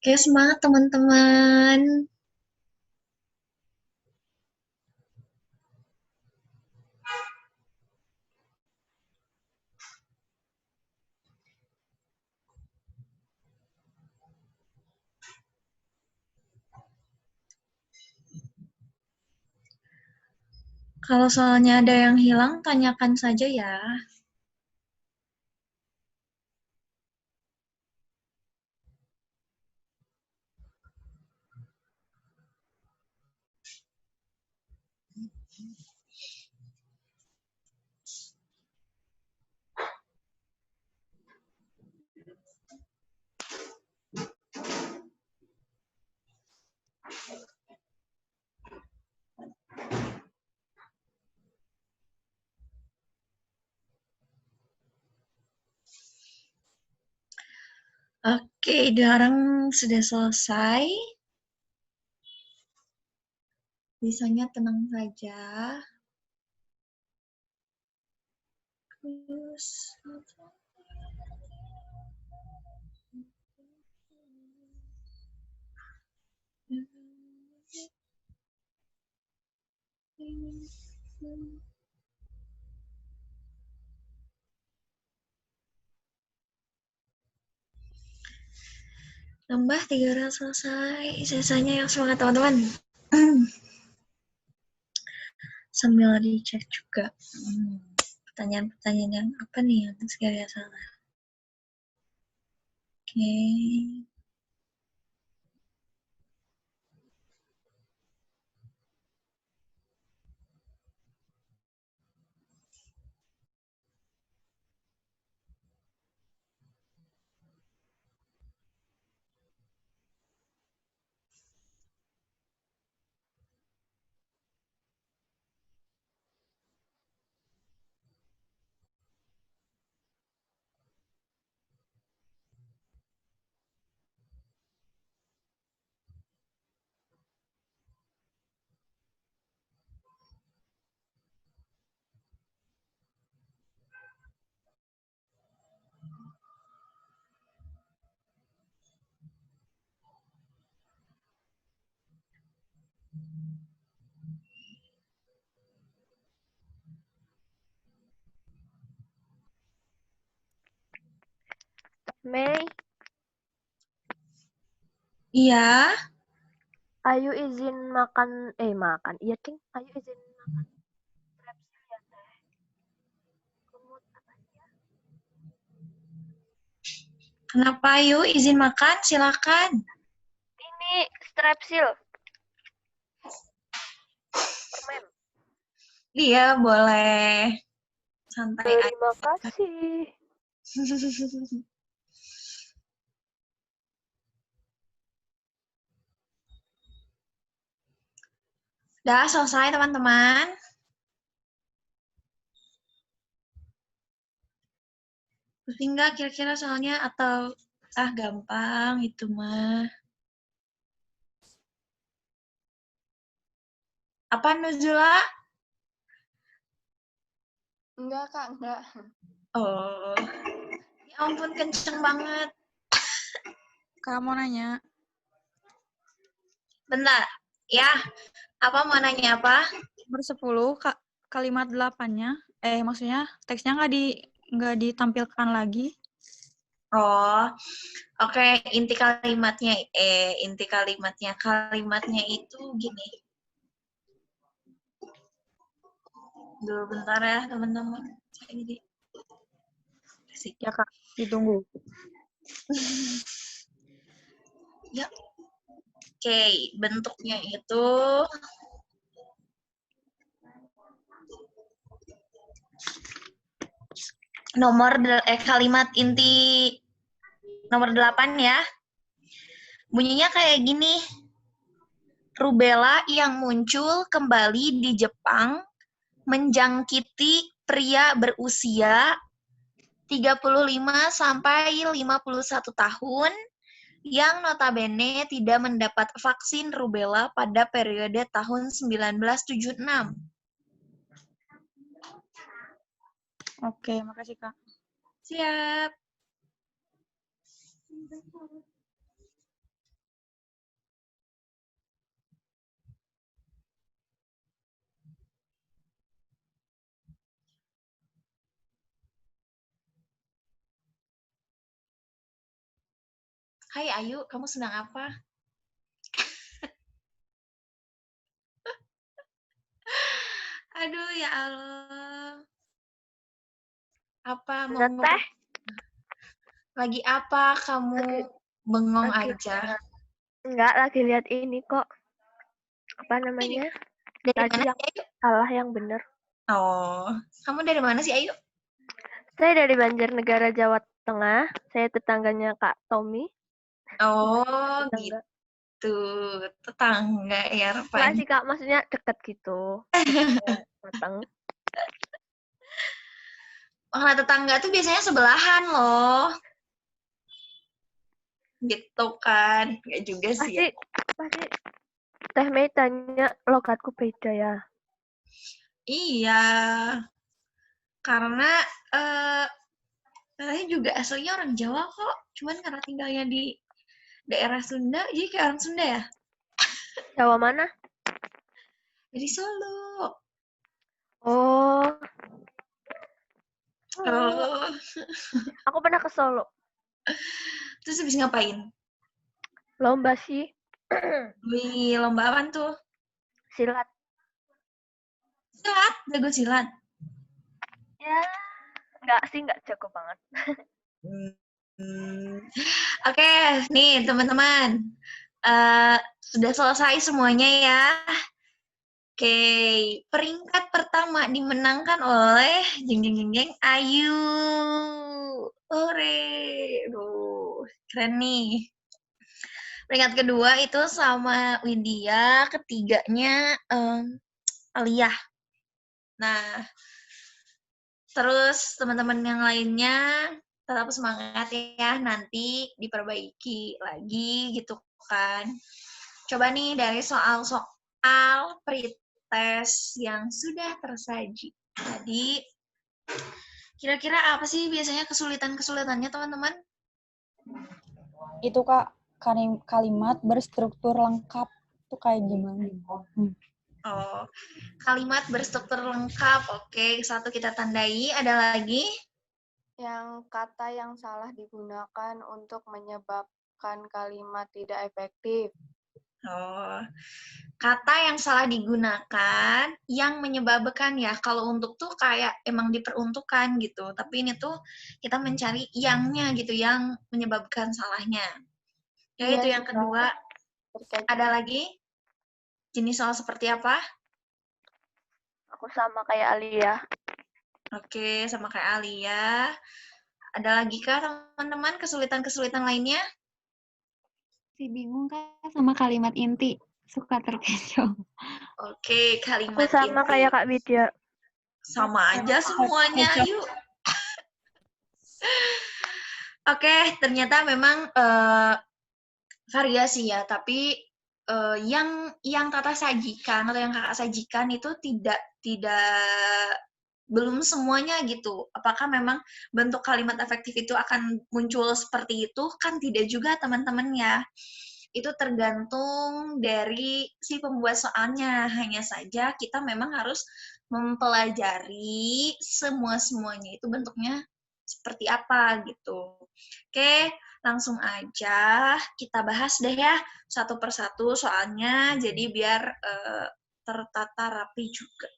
Oke, semangat teman-teman. Kalau soalnya ada yang hilang, tanyakan saja ya. Oke, sekarang sudah selesai. Bisanya tenang saja. Terus, tambah 3 orang selesai. Sisanya yang semangat teman-teman. Sambil dicek juga. Pertanyaan-pertanyaan yang apa nih yang sekiranya salah. Oke. Mei, Iya. Ayu izin makan, makan. Iya, Ting. Ayu izin makan strepsil ya, Teh. Kumut katanya. Kenapa yuk izin makan? Silakan. Ini strepsil. Permen. Iya, boleh. Santai Terima aja. kasih. Udah selesai teman-teman. Pusing nggak kira-kira soalnya atau gampang itu mah. Apa Nuzula? Enggak, Kak, enggak. Oh, ya ampun kenceng banget. Kak mau nanya, Bentar, ya. Apa mau nanya apa? nomor 10 kalimat 8-nya, maksudnya teksnya nggak ditampilkan lagi. Oh, oke. Inti kalimatnya itu gini. Dulu bentar ya teman-teman. Jadi, Ya Kak, ditunggu. ya. Oke, bentuknya itu kalimat inti nomor 8 ya. Bunyinya kayak gini. Rubella yang muncul kembali di Jepang menjangkiti pria berusia 35 sampai 51 tahun yang notabene tidak mendapat vaksin rubella pada periode tahun 1976. Oke, makasih Kak. Siap. Hai Ayu, kamu sedang apa? Aduh, ya Allah. Apa mau Nah, teh lagi apa kamu Lagi- bengong lagi aja? enggak lagi lihat ini kok. Apa namanya? Dari Tadi mana yang sih, Ayu? salah yang benar. Oh, kamu dari mana sih, Ayu? Saya dari Banjarnegara, Jawa Tengah. Saya tetangganya Kak Tommy. Oh, Tetangga. gitu. Tetangga ya Enggak rupanya. sih Kak, maksudnya deket gitu. Deketnya matang. Orang tetangga tuh biasanya sebelahan loh. Gitu kan. Nggak juga sih ya. Pasti Teh Mei tanya logatku beda ya. Iya. Karena saya juga aslinya orang Jawa kok. Cuman karena tinggalnya di daerah Sunda, jadi kayak orang Sunda ya. Jawa mana? Dari Solo. Oh, Oh. aku pernah ke Solo. Terus habis ngapain? Lomba sih. Wih, lomba apaan tuh? Silat. Silat, jago silat. Ya, enggak sih, enggak jago banget. Oke, nih teman-teman. Sudah selesai semuanya ya. Oke, peringkat pertama dimenangkan oleh jeng jeng jeng jeng Ayu. Ore. Duh, keren nih. Peringkat kedua itu sama Widya, ketiganya Aliyah. Nah, terus teman-teman yang lainnya tetap semangat ya, nanti diperbaiki lagi gitu kan. Coba nih dari soal-soal pretest yang sudah tersaji. Jadi, kira-kira apa sih biasanya kesulitan-kesulitannya teman-teman? Itu Kak, kalimat berstruktur lengkap itu kayak gimana? Oh, kalimat berstruktur lengkap. Oke, satu kita tandai. Ada lagi? Yang kata yang salah digunakan untuk menyebabkan kalimat tidak efektif. Oh, kata yang salah digunakan yang menyebabkan ya. Kalau untuk tuh kayak emang diperuntukkan gitu. Tapi ini tuh kita mencari yangnya gitu, yang menyebabkan salahnya. Ya, Iya itu yang sih, Kak. kedua. Terkait Ada lagi? Jenis soal seperti apa? Aku sama kayak Alia. Oke, sama kayak Alia. Ada lagi kah teman-teman kesulitan-kesulitan lainnya? Si bingung Kak sama kalimat inti, suka terkecoh. Oke, Aku kalimat sama inti. kayak Kak Widya. Sama aja semuanya, yuk. Oke, ternyata memang variasi ya, tapi yang kakak sajikan atau yang kakak sajikan itu tidak belum semuanya gitu. Apakah memang bentuk kalimat efektif itu akan muncul seperti itu? Kan tidak juga teman-teman ya. Itu tergantung dari si pembuat soalnya. Hanya saja kita memang harus mempelajari semua-semuanya itu bentuknya seperti apa gitu. Oke, langsung aja kita bahas deh ya satu persatu soalnya, jadi biar tertata rapi juga.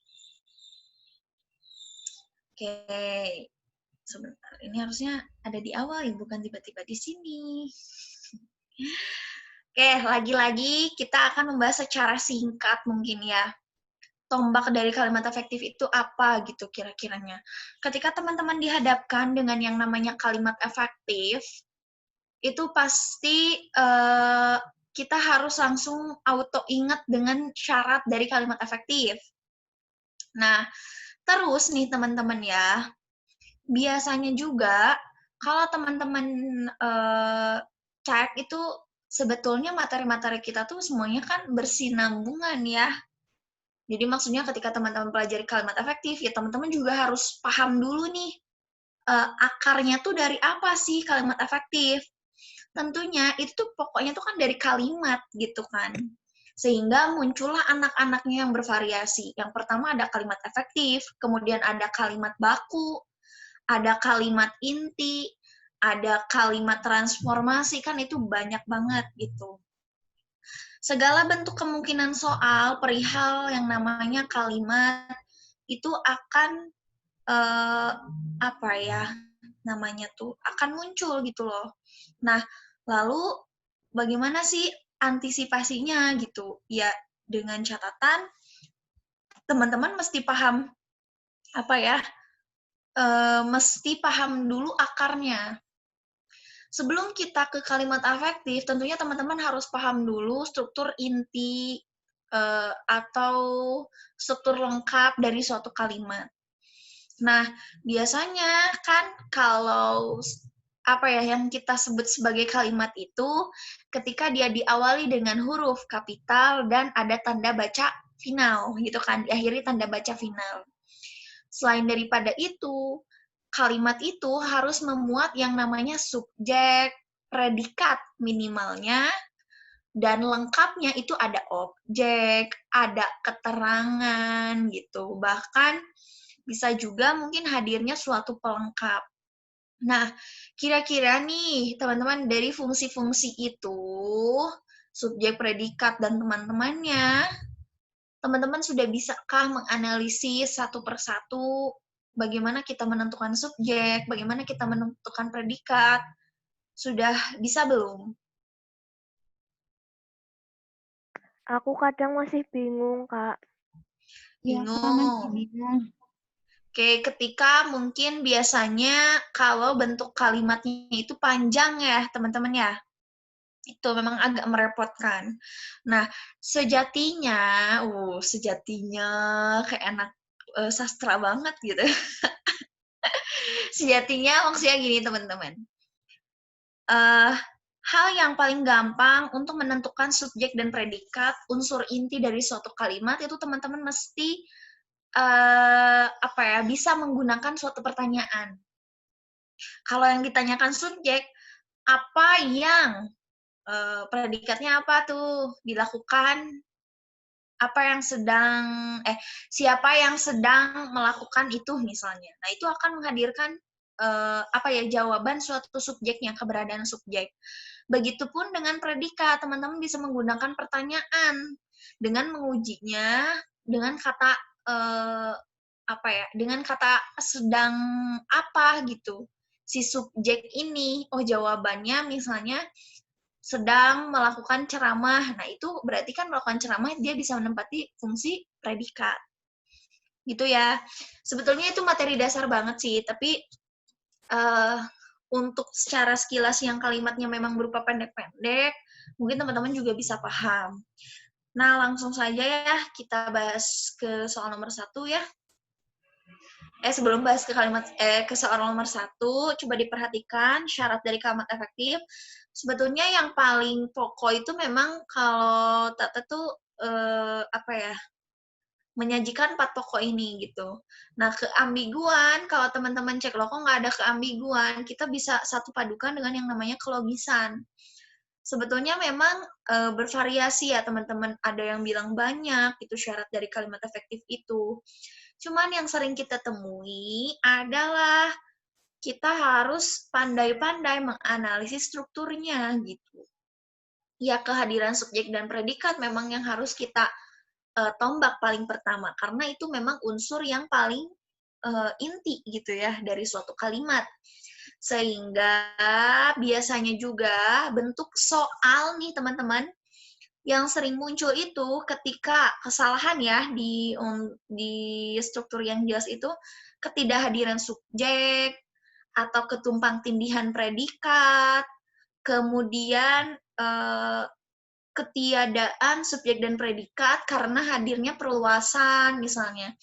Oke, sebentar. Ini harusnya ada di awal ya, bukan tiba-tiba di sini. Oke, lagi-lagi kita akan membahas secara singkat mungkin ya. Tombak dari kalimat efektif itu apa gitu kira-kiranya. Ketika teman-teman dihadapkan dengan yang namanya kalimat efektif, itu pasti kita harus langsung auto ingat dengan syarat dari kalimat efektif. Nah, terus nih teman-teman ya, biasanya juga kalau teman-teman cek itu sebetulnya materi-materi kita tuh semuanya kan bersinambungan ya. Jadi maksudnya ketika teman-teman pelajari kalimat efektif, ya teman-teman juga harus paham dulu nih, akarnya tuh dari apa sih kalimat efektif. Tentunya itu tuh pokoknya tuh kan dari kalimat gitu kan. Sehingga muncullah anak-anaknya yang bervariasi. Yang pertama ada kalimat efektif, kemudian ada kalimat baku, ada kalimat inti, ada kalimat transformasi, kan itu banyak banget gitu. Segala bentuk kemungkinan soal perihal yang namanya kalimat itu akan apa ya namanya tuh akan muncul gitu loh. Nah, lalu bagaimana sih antisipasinya gitu? Ya dengan catatan teman-teman mesti paham apa ya? Mesti paham dulu akarnya. Sebelum kita ke kalimat afektif, tentunya teman-teman harus paham dulu struktur inti atau struktur lengkap dari suatu kalimat. Nah, biasanya kan kalau apa ya yang kita sebut sebagai kalimat itu ketika dia diawali dengan huruf kapital dan ada tanda baca final gitu kan, diakhiri tanda baca final. Selain daripada itu, kalimat itu harus memuat yang namanya subjek, predikat minimalnya, dan lengkapnya itu ada objek, ada keterangan gitu. Bahkan bisa juga mungkin hadirnya suatu pelengkap. Nah, kira-kira nih teman-teman dari fungsi-fungsi itu, subjek, predikat, dan teman-temannya, teman-teman sudah bisakah menganalisis satu persatu bagaimana kita menentukan subjek, bagaimana kita menentukan predikat? Sudah bisa belum? Aku kadang masih bingung, Kak. Ya, Bingung. Kak, masih. Oke, ketika mungkin biasanya kalau bentuk kalimatnya itu panjang ya, teman-teman ya. Itu memang agak merepotkan. Nah, sejatinya kayak anak sastra banget gitu. Sejatinya maksudnya gini, teman-teman. Hal yang paling gampang untuk menentukan subjek dan predikat, unsur inti dari suatu kalimat itu teman-teman mesti bisa menggunakan suatu pertanyaan. Kalau yang ditanyakan subjek, apa yang predikatnya apa tuh dilakukan? Siapa yang sedang melakukan itu misalnya. Nah, itu akan menghadirkan jawaban suatu subjeknya, keberadaan subjek. Begitupun dengan predikat, teman-teman bisa menggunakan pertanyaan dengan mengujinya dengan kata dengan kata sedang apa gitu. Si subjek ini, jawabannya misalnya sedang melakukan ceramah. Nah, itu berarti kan melakukan ceramah dia bisa menempati fungsi predikat. Gitu ya. Sebetulnya itu materi dasar banget sih, tapi untuk secara sekilas yang kalimatnya memang berupa pendek-pendek, mungkin teman-teman juga bisa paham. Nah, langsung saja ya kita bahas ke soal nomor 1 ya. Sebelum bahas ke soal nomor 1, coba diperhatikan syarat dari kalimat efektif. Sebetulnya yang paling pokok itu memang kalau Tata tuh menyajikan 4 pokok ini gitu. Nah, keambiguan, kalau teman-teman cek loh kok nggak ada keambiguan, kita bisa satu padukan dengan yang namanya kelogisan. Sebetulnya memang bervariasi ya teman-teman, ada yang bilang banyak, itu syarat dari kalimat efektif itu. Cuman yang sering kita temui adalah kita harus pandai-pandai menganalisis strukturnya gitu. Ya, kehadiran subjek dan predikat memang yang harus kita tombak paling pertama, karena itu memang unsur yang paling inti gitu ya dari suatu kalimat. Sehingga biasanya juga bentuk soal nih teman-teman, yang sering muncul itu ketika kesalahan ya di struktur yang jelas itu ketidakhadiran subjek atau ketumpang tindihan predikat, kemudian ketiadaan subjek dan predikat karena hadirnya perluasan misalnya.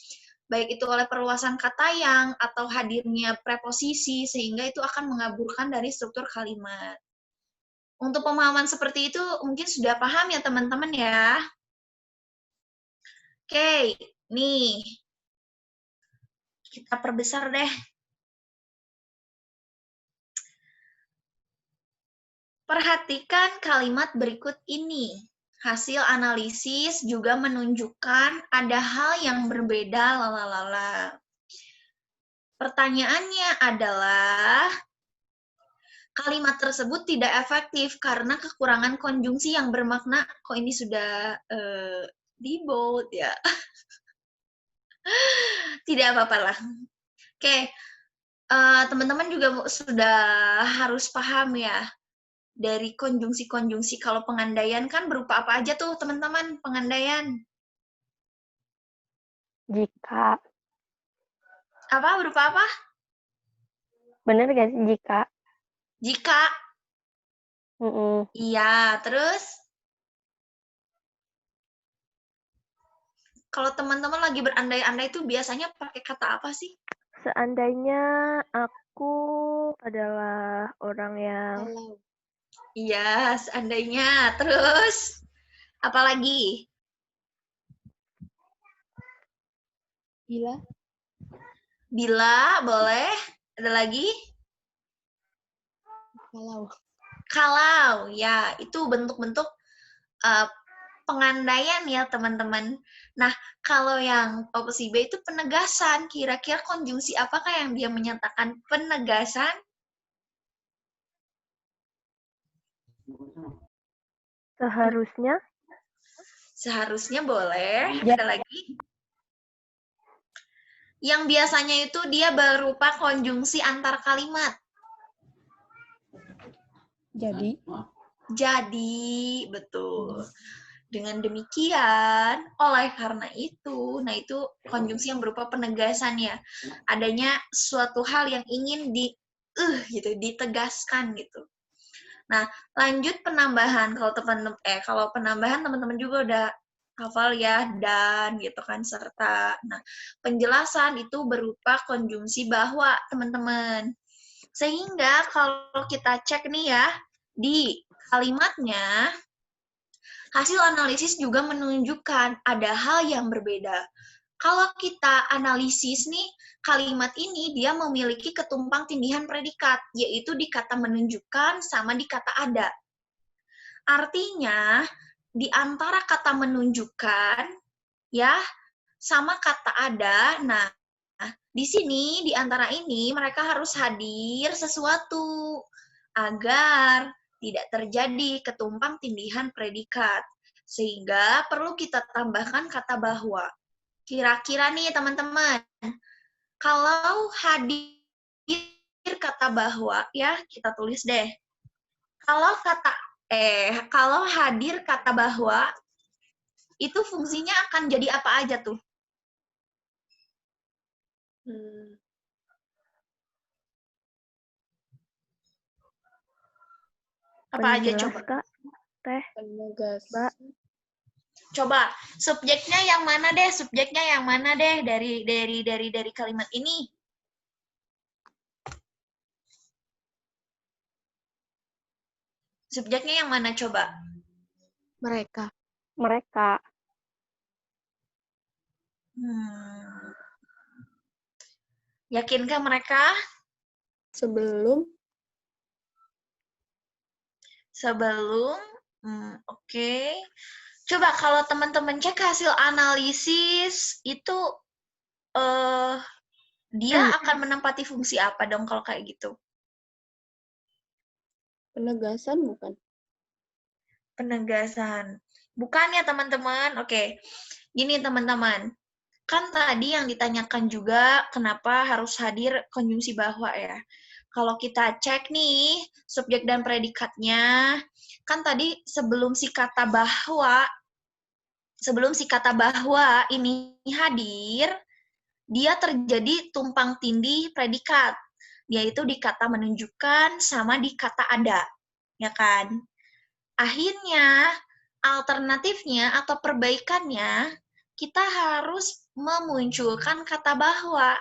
Baik itu oleh perluasan kata yang atau hadirnya preposisi sehingga itu akan mengaburkan dari struktur kalimat. Untuk pemahaman seperti itu mungkin sudah paham ya teman-teman ya. Oke, nih. Kita perbesar deh. Perhatikan kalimat berikut ini. Hasil analisis juga menunjukkan ada hal yang berbeda lalalala. Pertanyaannya adalah kalimat tersebut tidak efektif karena kekurangan konjungsi yang bermakna, kok ini sudah di bold ya. Tidak apa-apa lah. Oke, teman-teman juga sudah harus paham ya, dari konjungsi-konjungsi. Kalau pengandaian kan berupa apa aja tuh teman-teman pengandaian? Jika. Apa, berupa apa? Bener gak sih jika? Jika. Mm-mm. Iya, terus? Kalau teman-teman lagi berandai-andai itu biasanya pakai kata apa sih? Seandainya aku adalah orang yang Kalau Iya, seandainya. Terus, apa lagi? bila Bila, boleh. Ada lagi? kalau Kalau, ya, itu bentuk-bentuk uh, pengandaian ya, teman-teman. Nah, kalau yang opsi B itu penegasan. Kira-kira konjungsi apakah yang dia menyatakan penegasan? seharusnya Seharusnya boleh. Ya. Ada lagi? Yang biasanya itu dia berupa konjungsi antar kalimat. Jadi, betul. Dengan demikian, oleh karena itu, nah itu konjungsi yang berupa penegasan ya. Adanya suatu hal yang ingin gitu, ditegaskan gitu. Nah, lanjut penambahan. Kalau penambahan teman-teman juga udah hafal ya, dan gitu kan, serta. Nah, penjelasan itu berupa konjungsi bahwa, teman-teman. Sehingga kalau kita cek nih ya, di kalimatnya, hasil analisis juga menunjukkan ada hal yang berbeda. Kalau kita analisis nih, kalimat ini dia memiliki ketumpang tindihan predikat, yaitu di kata menunjukkan sama di kata ada. Artinya, di antara kata menunjukkan, ya, sama kata ada, nah, di sini, di antara ini, mereka harus hadir sesuatu agar tidak terjadi ketumpang tindihan predikat. Sehingga perlu kita tambahkan kata bahwa. Kira-kira nih teman-teman, kalau hadir kata bahwa, ya kita tulis deh. Kalau hadir kata bahwa, itu fungsinya akan jadi apa aja tuh? Apa aja penjelas coba? Kak, Teh, penegas Mbak. Coba subjeknya yang mana deh? Subjeknya yang mana deh dari kalimat ini? Subjeknya yang mana coba? mereka Mereka. Yakinkah mereka? sebelum Oke. Coba kalau teman-teman cek hasil analisis itu dia akan menempati fungsi apa dong kalau kayak gitu? penegasan bukan? Penegasan. Bukan ya teman-teman. Oke. Gini teman-teman. Kan tadi yang ditanyakan juga kenapa harus hadir konjungsi bahwa ya. Kalau kita cek nih subjek dan predikatnya, kan tadi sebelum si kata bahwa ini hadir, dia terjadi tumpang tindih predikat, yaitu di kata menunjukkan sama di kata ada, ya kan? Akhirnya, alternatifnya atau perbaikannya, kita harus memunculkan kata bahwa,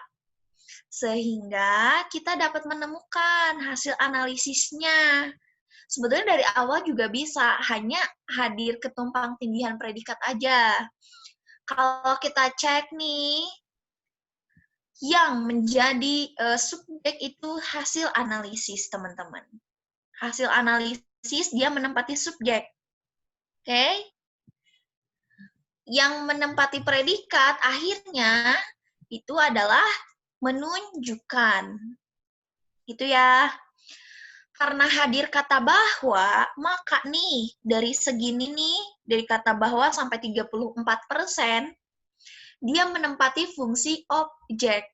sehingga kita dapat menemukan hasil analisisnya. Sebetulnya dari awal juga bisa, hanya hadir ketumpang tindihan predikat aja. Kalau kita cek nih, yang menjadi subjek itu hasil analisis, teman-teman. Hasil analisis dia menempati subjek. Oke? Yang menempati predikat akhirnya itu adalah menunjukkan. Itu ya. Karena hadir kata bahwa, maka nih dari segini nih, dari kata bahwa sampai 34%, dia menempati fungsi objek.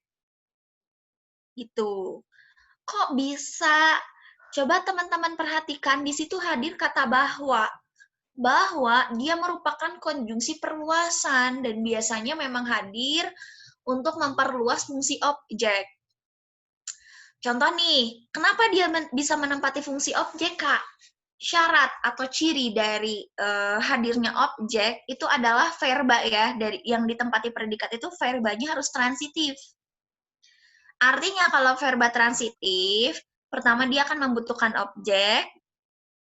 Itu. Kok bisa? Coba teman-teman perhatikan, di situ hadir kata bahwa. Bahwa dia merupakan konjungsi perluasan dan biasanya memang hadir untuk memperluas fungsi objek. Contoh nih, kenapa dia bisa menempati fungsi objek, Kak? Syarat atau ciri dari hadirnya objek itu adalah verba ya, dari yang ditempati predikat itu verbanya harus transitif. Artinya kalau verba transitif, pertama dia akan membutuhkan objek,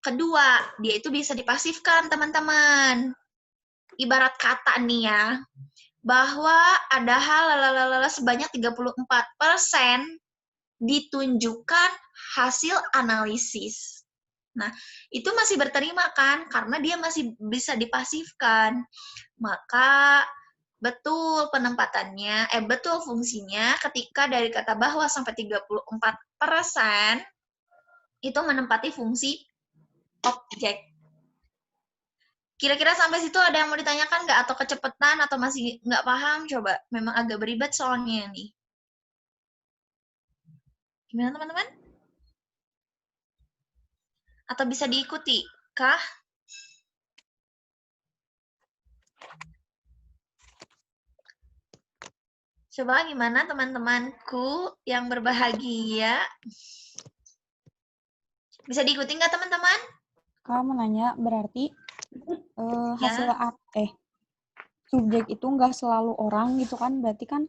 kedua dia itu bisa dipasifkan, teman-teman. Ibarat kata nih ya, bahwa ada hal sebanyak 34% ditunjukkan hasil analisis. Nah, itu masih berterima kan? Karena dia masih bisa dipasifkan. Maka betul penempatannya, betul fungsinya ketika dari kata bahwa sampai 34% itu menempati fungsi objek. Kira-kira sampai situ ada yang mau ditanyakan nggak? Atau kecepatan atau masih nggak paham? Coba, memang agak beribet soalnya nih. Gimana teman-teman? Atau bisa diikuti? Kah? Coba gimana teman-temanku yang berbahagia? Bisa diikuti nggak teman-teman? Kak mau nanya, berarti hasil Ya. subjek itu nggak selalu orang gitu kan? Berarti kan?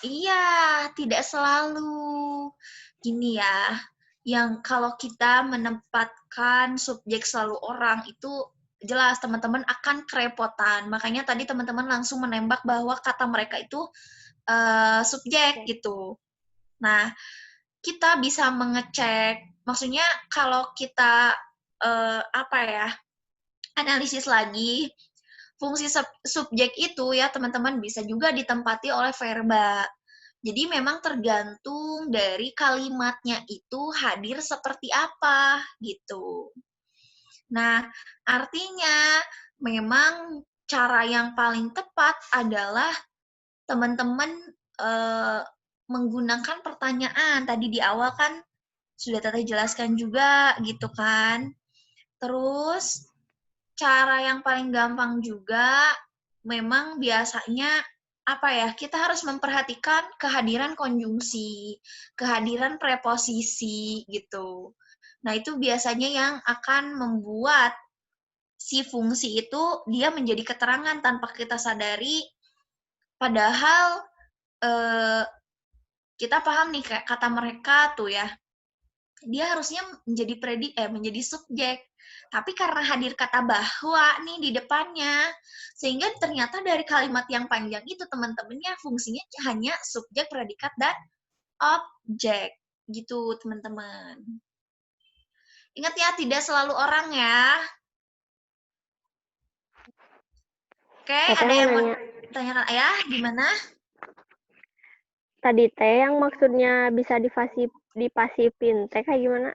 Iya, tidak selalu. Gini ya, yang kalau kita menempatkan subjek selalu orang itu jelas teman-teman akan kerepotan. Makanya tadi teman-teman langsung menembak bahwa kata mereka itu subjek gitu. Nah, kita bisa mengecek, maksudnya kalau kita analisis lagi, fungsi subjek itu ya teman-teman bisa juga ditempati oleh verba. Jadi memang tergantung dari kalimatnya itu hadir seperti apa gitu. Nah, artinya memang cara yang paling tepat adalah teman-teman menggunakan pertanyaan. Tadi di awal kan sudah Teteh jelaskan juga gitu kan. Terus cara yang paling gampang juga memang biasanya kita harus memperhatikan kehadiran konjungsi, kehadiran preposisi gitu. Nah, itu biasanya yang akan membuat si fungsi itu dia menjadi keterangan tanpa kita sadari, padahal kita paham nih kayak kata mereka tuh ya, dia harusnya menjadi subjek. Tapi karena hadir kata bahwa nih di depannya, sehingga ternyata dari kalimat yang panjang itu teman-temannya fungsinya hanya subjek, predikat, dan objek. Gitu teman-teman. Ingat ya, tidak selalu orang ya. Oke, ada yang mau ditanyakan ayah? Gimana? Tadi teh yang maksudnya bisa dipasifin teh kayak gimana?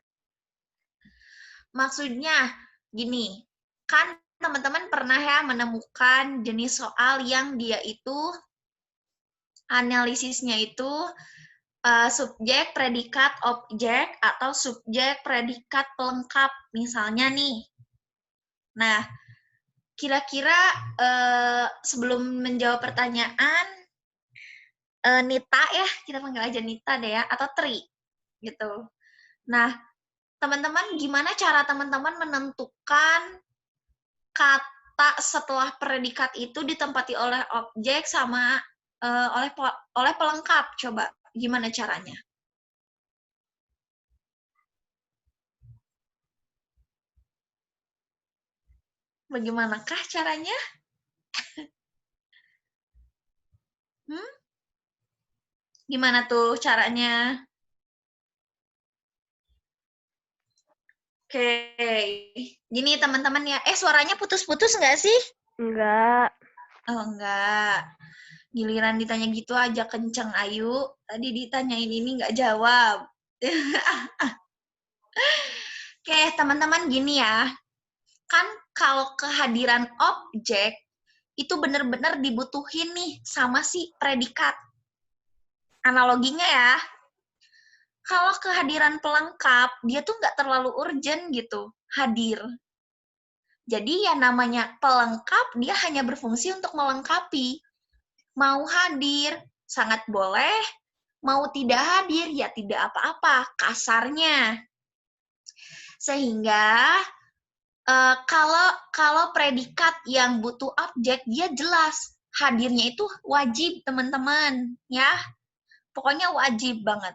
Maksudnya gini, kan teman-teman pernah ya menemukan jenis soal yang dia itu analisisnya itu subjek, predikat, objek, atau subjek, predikat, pelengkap, misalnya nih. Nah, kira-kira sebelum menjawab pertanyaan, Nita ya, kita panggil aja Nita deh ya, atau Tri, gitu. Nah, teman-teman, gimana cara teman-teman menentukan kata setelah predikat itu ditempati oleh objek sama oleh pelengkap? Coba, gimana caranya? Bagaimanakah caranya? Gimana tuh caranya? Oke, gini teman-teman ya. Suaranya putus-putus nggak sih? Enggak. Oh, enggak. Giliran ditanya gitu aja kenceng, Ayu. Tadi ditanyain ini nggak jawab. Oke, teman-teman gini ya. Kan kalau kehadiran objek, itu benar-benar dibutuhin nih sama si predikat. Analoginya ya, kalau kehadiran pelengkap, dia tuh nggak terlalu urgent gitu, hadir. Jadi ya namanya pelengkap, dia hanya berfungsi untuk melengkapi. Mau hadir, sangat boleh. Mau tidak hadir, ya tidak apa-apa, kasarnya. Sehingga kalau predikat yang butuh objek, dia jelas. Hadirnya itu wajib, teman-teman. Ya, pokoknya wajib banget.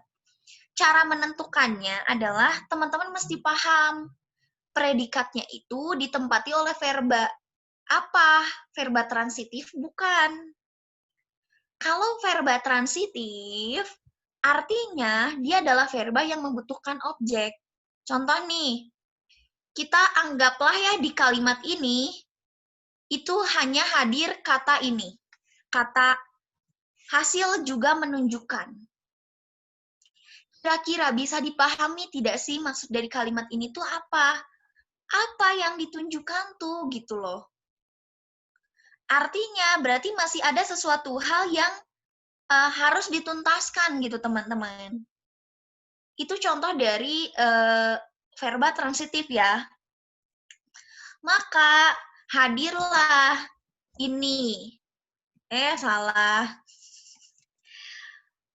Cara menentukannya adalah teman-teman mesti paham. Predikatnya itu ditempati oleh verba. Apa? Verba transitif? Bukan. Kalau verba transitif, artinya dia adalah verba yang membutuhkan objek. Contoh nih, kita anggaplah ya di kalimat ini, itu hanya hadir kata ini. Kata hasil juga menunjukkan. Kira-kira bisa dipahami tidak sih maksud dari kalimat ini tuh apa? Apa yang ditunjukkan tuh gitu loh. Artinya berarti masih ada sesuatu hal yang harus dituntaskan gitu teman-teman. Itu contoh dari verba transitif ya. Maka hadirlah ini. Salah.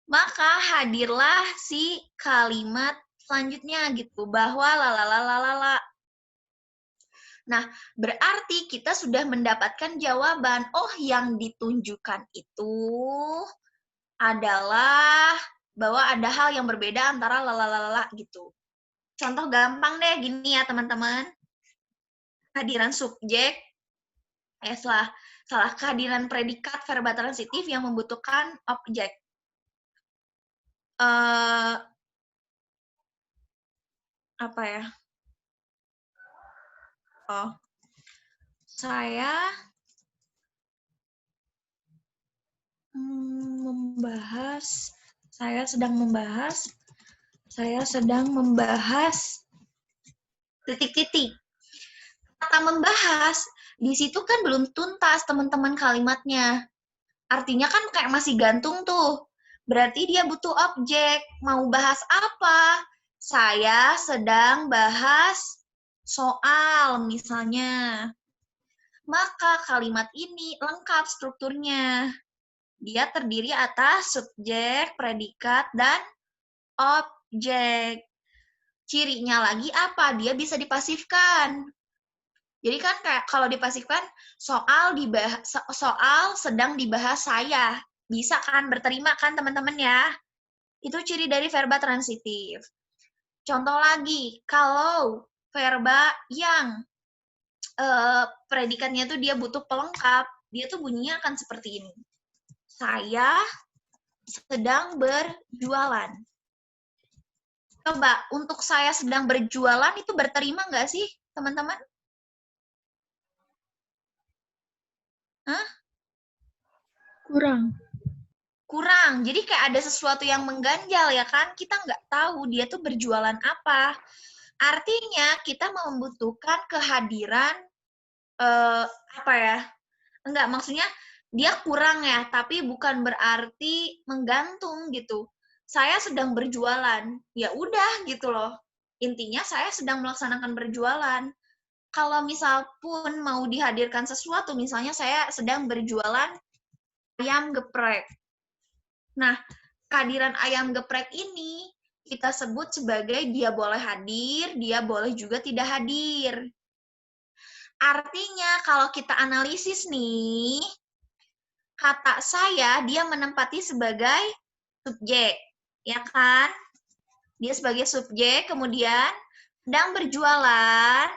Maka hadirlah si kalimat selanjutnya gitu, bahwa lalalalala. Nah, berarti kita sudah mendapatkan jawaban. Oh, yang ditunjukkan itu adalah bahwa ada hal yang berbeda antara lalalala gitu. Contoh gampang deh gini ya teman-teman. Kehadiran subjek, salah kehadiran predikat verba transitif yang membutuhkan objek. Apa ya? Oh, saya sedang membahas titik-titik. Kata membahas, di situ kan belum tuntas teman-teman kalimatnya. Artinya kan kayak masih gantung tuh. Berarti dia butuh objek. Mau bahas apa? Saya sedang bahas soal misalnya. Maka kalimat ini lengkap strukturnya. Dia terdiri atas subjek, predikat, dan objek. Cirinya lagi apa? Dia bisa dipasifkan. Jadi kan kayak kalau dipasifkan, soal sedang dibahas saya. Bisa kan, berterima kan teman-teman ya? Itu ciri dari verba transitif. Contoh lagi, kalau verba yang predikatnya tuh dia butuh pelengkap, dia tuh bunyinya akan seperti ini. Saya sedang berjualan. Coba, untuk saya sedang berjualan itu berterima nggak sih, teman-teman? Hah? Kurang. Jadi kayak ada sesuatu yang mengganjal ya kan? Kita nggak tahu dia tuh berjualan apa. Artinya kita membutuhkan kehadiran apa ya? Enggak, maksudnya dia kurang ya, tapi bukan berarti menggantung gitu. Saya sedang berjualan. Ya udah gitu loh. Intinya saya sedang melaksanakan berjualan. Kalau misal pun mau dihadirkan sesuatu, misalnya saya sedang berjualan ayam geprek. Nah, kehadiran ayam geprek ini kita sebut sebagai dia boleh hadir, dia boleh juga tidak hadir. Artinya kalau kita analisis nih, kata saya dia menempati sebagai subjek, ya kan? Dia sebagai subjek, kemudian sedang berjualan,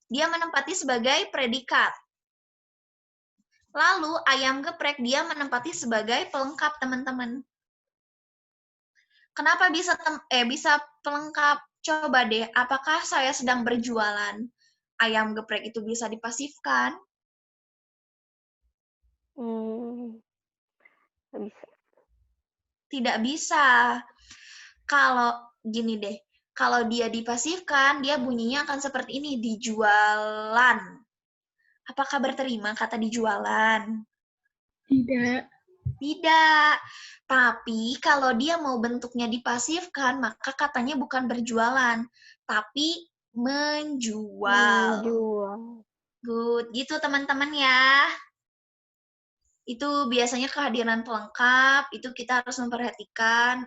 dia menempati sebagai predikat. Lalu ayam geprek dia menempati sebagai pelengkap, teman-teman. Kenapa bisa pelengkap? Coba deh, apakah saya sedang berjualan? Ayam geprek itu bisa dipasifkan? Nggak bisa. Tidak bisa. Kalau gini deh, kalau dia dipasifkan, dia bunyinya akan seperti ini, dijualan. Apakah berterima kata di jualan? Tidak. Tidak. Tapi kalau dia mau bentuknya dipasifkan, maka katanya bukan berjualan, tapi menjual. Menjual. Good. Gitu teman-teman ya. Itu biasanya kehadiran pelengkap, itu kita harus memperhatikan,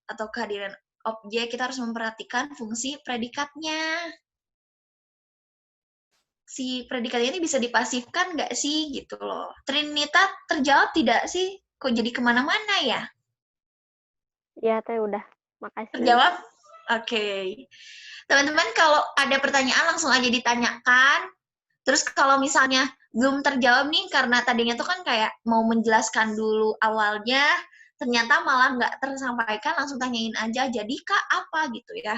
atau kehadiran objek, kita harus memperhatikan fungsi predikatnya. Si predikat ini bisa dipasifkan nggak sih gitu loh. Trinita terjawab tidak sih? Kok jadi kemana-mana ya? Ya, Teh udah. Makasih. Terjawab? Oke. Teman-teman kalau ada pertanyaan langsung aja ditanyakan. Terus kalau misalnya belum terjawab nih karena tadinya tuh kan kayak mau menjelaskan dulu awalnya, ternyata malah nggak tersampaikan, langsung tanyain aja, jadi Kak apa gitu ya.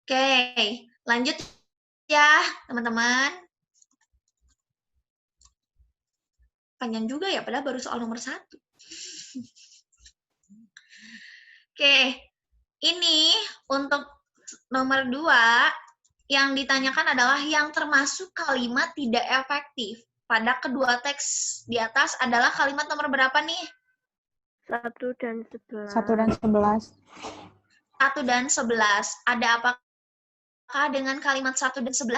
Oke, lanjut ya teman-teman. Panjang juga ya, padahal baru soal nomor 1. Oke, ini untuk nomor 2, yang ditanyakan adalah yang termasuk kalimat tidak efektif. Pada kedua teks di atas adalah kalimat nomor berapa nih? 1 dan 11. 1 dan 11. 1 dan 11. Ada apakah dengan kalimat 1 dan 11?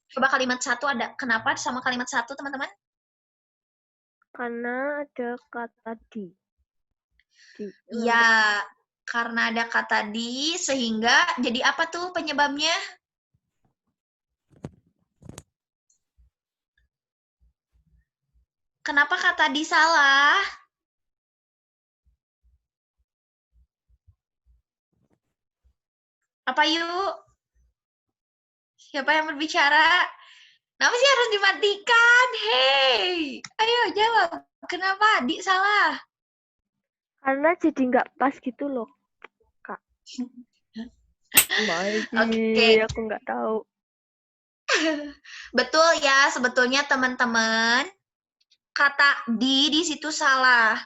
Coba kalimat 1 ada. Kenapa sama kalimat 1, teman-teman? Karena ada kata di. Ya, karena ada kata di, sehingga jadi apa tuh penyebabnya? Kenapa kata di salah? Apa yuk? Siapa yang berbicara? Kenapa sih harus dimatikan? Hei, ayo jawab. Kenapa di salah? Karena jadi nggak pas gitu loh, Kak. Oke. Aku nggak tahu. Betul ya, sebetulnya teman-teman. Kata di situ salah.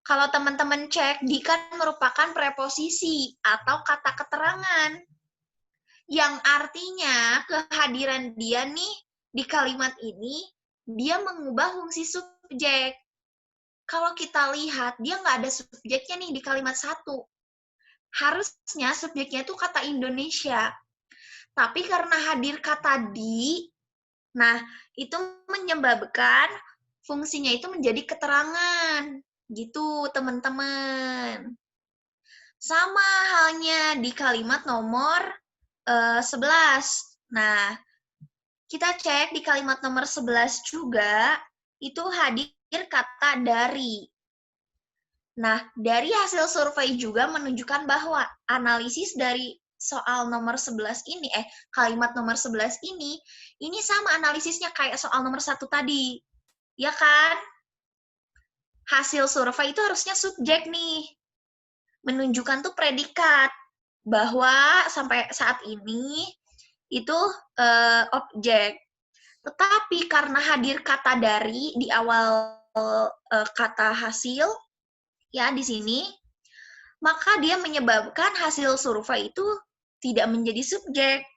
Kalau teman-teman cek, di kan merupakan preposisi atau kata keterangan. Yang artinya kehadiran dia nih di kalimat ini, dia mengubah fungsi subjek. Kalau kita lihat, dia nggak ada subjeknya nih di kalimat 1. Harusnya subjeknya itu kata Indonesia. Tapi karena hadir kata di, nah itu menyebabkan fungsinya itu menjadi keterangan. Gitu teman-teman. Sama halnya di kalimat nomor 11. Nah, kita cek di kalimat nomor 11 juga, itu hadir kata dari. Nah, dari hasil survei juga menunjukkan bahwa analisis dari soal nomor 11 ini, kalimat nomor 11 ini sama analisisnya kayak soal nomor 1 tadi. Ya kan? Hasil survei itu harusnya subjek nih. Menunjukkan tuh predikat. Bahwa sampai saat ini itu objek. Tetapi karena hadir kata dari di awal kata hasil, ya di sini, maka dia menyebabkan hasil survei itu tidak menjadi subjek,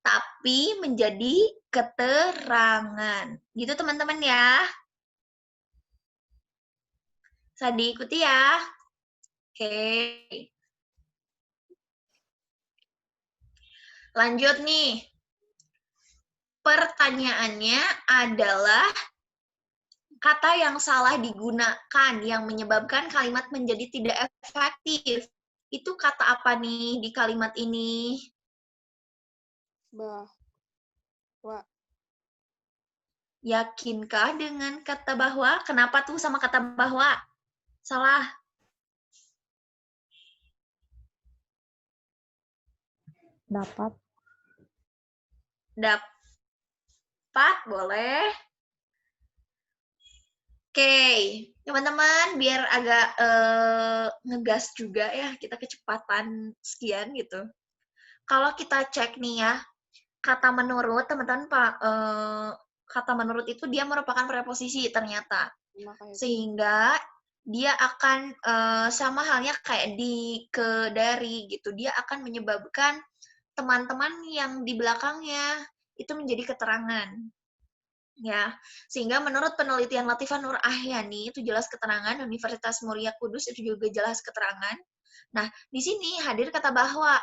tapi menjadi keterangan. Gitu teman-teman ya. Bisa diikuti ya. Oke. Lanjut nih. Pertanyaannya adalah kata yang salah digunakan yang menyebabkan kalimat menjadi tidak efektif. Itu kata apa nih di kalimat ini? Bahwa. Yakinkah dengan kata bahwa? Kenapa tuh sama kata bahwa? Salah. Dapat. Dapat, boleh. Oke, teman-teman, biar agak ngegas juga ya, kita kecepatan sekian gitu. Kalau kita cek nih ya, kata menurut, teman-teman, kata menurut itu dia merupakan preposisi ternyata. Sehingga dia akan sama halnya kayak di, ke, dari gitu. Dia akan menyebabkan teman-teman yang di belakangnya itu menjadi keterangan. Ya, sehingga menurut penelitian Latifah Nur Ahyani itu jelas keterangan, Universitas Muria Kudus itu juga jelas keterangan. Nah, di sini hadir kata bahwa.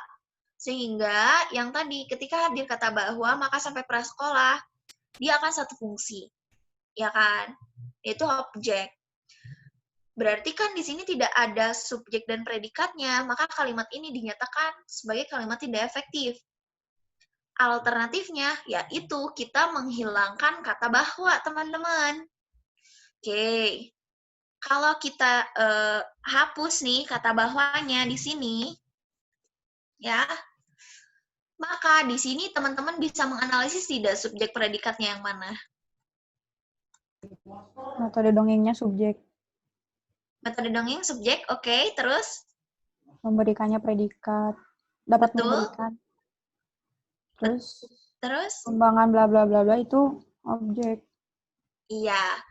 Sehingga yang tadi ketika hadir kata bahwa maka sampai prasekolah dia akan satu fungsi. Ya kan? Yaitu objek. Berarti kan di sini tidak ada subjek dan predikatnya, maka kalimat ini dinyatakan sebagai kalimat tidak efektif. Alternatifnya yaitu kita menghilangkan kata bahwa, teman-teman. Oke. Kalau kita hapus nih kata bahwanya di sini, ya, maka di sini teman-teman bisa menganalisis tidak subjek predikatnya yang mana. Metode dongengnya subjek. Metode dongeng subjek, oke, terus? Memberikannya predikat. Dapat Betul. memberikan. Terus? Pengembangan bla bla bla bla itu objek. Iya,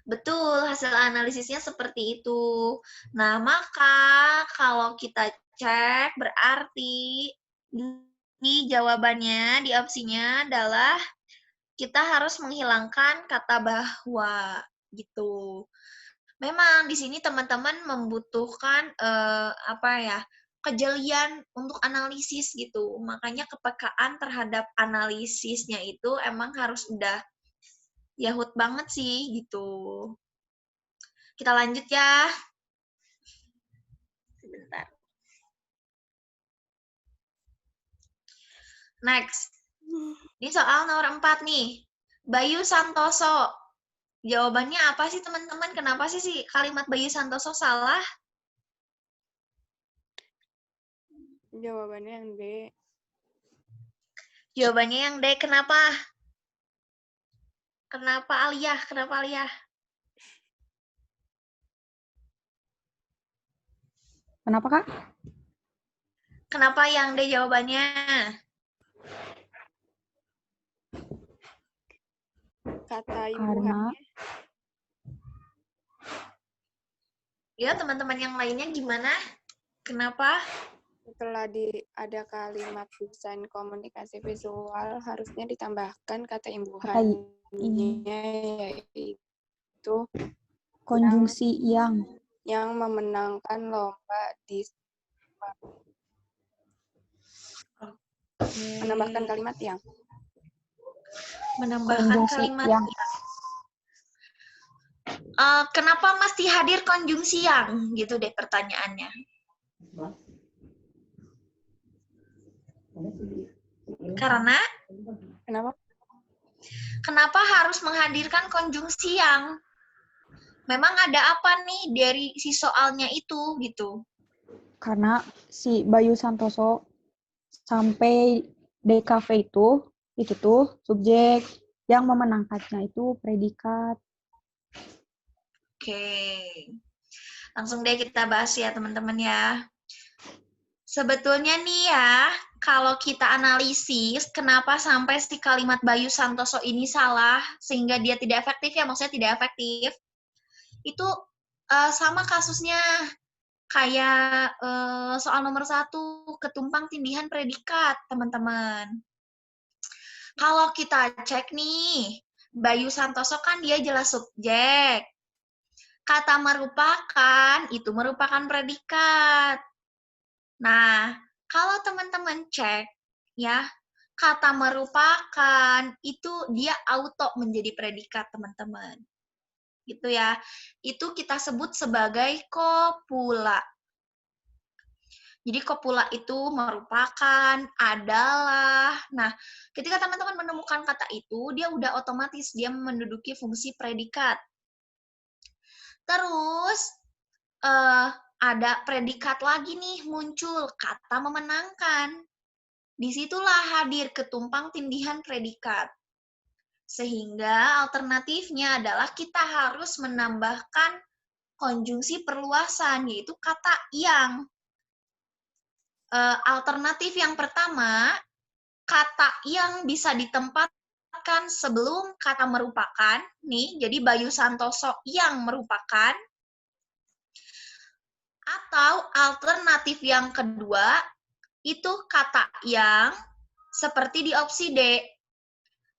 betul. Hasil analisisnya seperti itu. Nah, maka kalau kita cek, berarti di jawabannya, di opsinya adalah kita harus menghilangkan kata bahwa, gitu. Memang di sini teman-teman membutuhkan kejelian untuk analisis gitu. Makanya kepekaan terhadap analisisnya itu emang harus udah yahut banget sih gitu. Kita lanjut ya. Sebentar. Next. Ini soal nomor 4 nih. Bayu Santoso. Jawabannya apa sih teman-teman? Kenapa sih kalimat Bayu Santoso salah? Jawabannya yang D. Jawabannya yang D. Kenapa? Kenapa Aliyah? Kenapa Aliyah? Kenapa, Kak? Kenapa yang D jawabannya? Kata Karena imbuhannya. Ya, teman-teman yang lainnya gimana? Kenapa? Setelah ada kalimat desain komunikasi visual, harusnya ditambahkan kata imbuhannya, yaitu konjungsi yang memenangkan lomba di menambahkan kalimat yang. Menambahkan konjungsi kalimat yang. Kenapa mesti hadir konjungsi yang? Gitu deh pertanyaannya. Karena? Kenapa harus menghadirkan konjungsi yang? Memang ada apa nih dari si soalnya itu gitu? Karena si Bayu Santoso sampai DKV itu tuh subjek, yang memenangkannya itu predikat. Oke. Langsung deh kita bahas ya teman-teman ya. Sebetulnya nih ya, kalau kita analisis kenapa sampai si kalimat Bayu Santoso ini salah, sehingga dia tidak efektif ya, maksudnya tidak efektif, itu sama kasusnya kayak soal nomor 1, ketumpang tindihan predikat, teman-teman. Kalau kita cek nih, Bayu Santoso kan dia jelas subjek. Kata merupakan, itu merupakan predikat. Nah, kalau teman-teman cek, ya, kata merupakan, itu dia auto menjadi predikat, teman-teman. Gitu ya. Itu kita sebut sebagai kopula. Jadi kopula itu merupakan, adalah. Nah, ketika teman-teman menemukan kata itu, dia udah otomatis dia menduduki fungsi predikat. Terus ada predikat lagi nih muncul, kata memenangkan. Disitulah hadir ketumpang tindihan predikat. Sehingga alternatifnya adalah kita harus menambahkan konjungsi perluasan, yaitu kata yang. Alternatif yang pertama, kata yang bisa ditempatkan sebelum kata merupakan, nih, jadi Bayu Santoso yang merupakan, atau alternatif yang kedua, itu kata yang seperti di opsi D,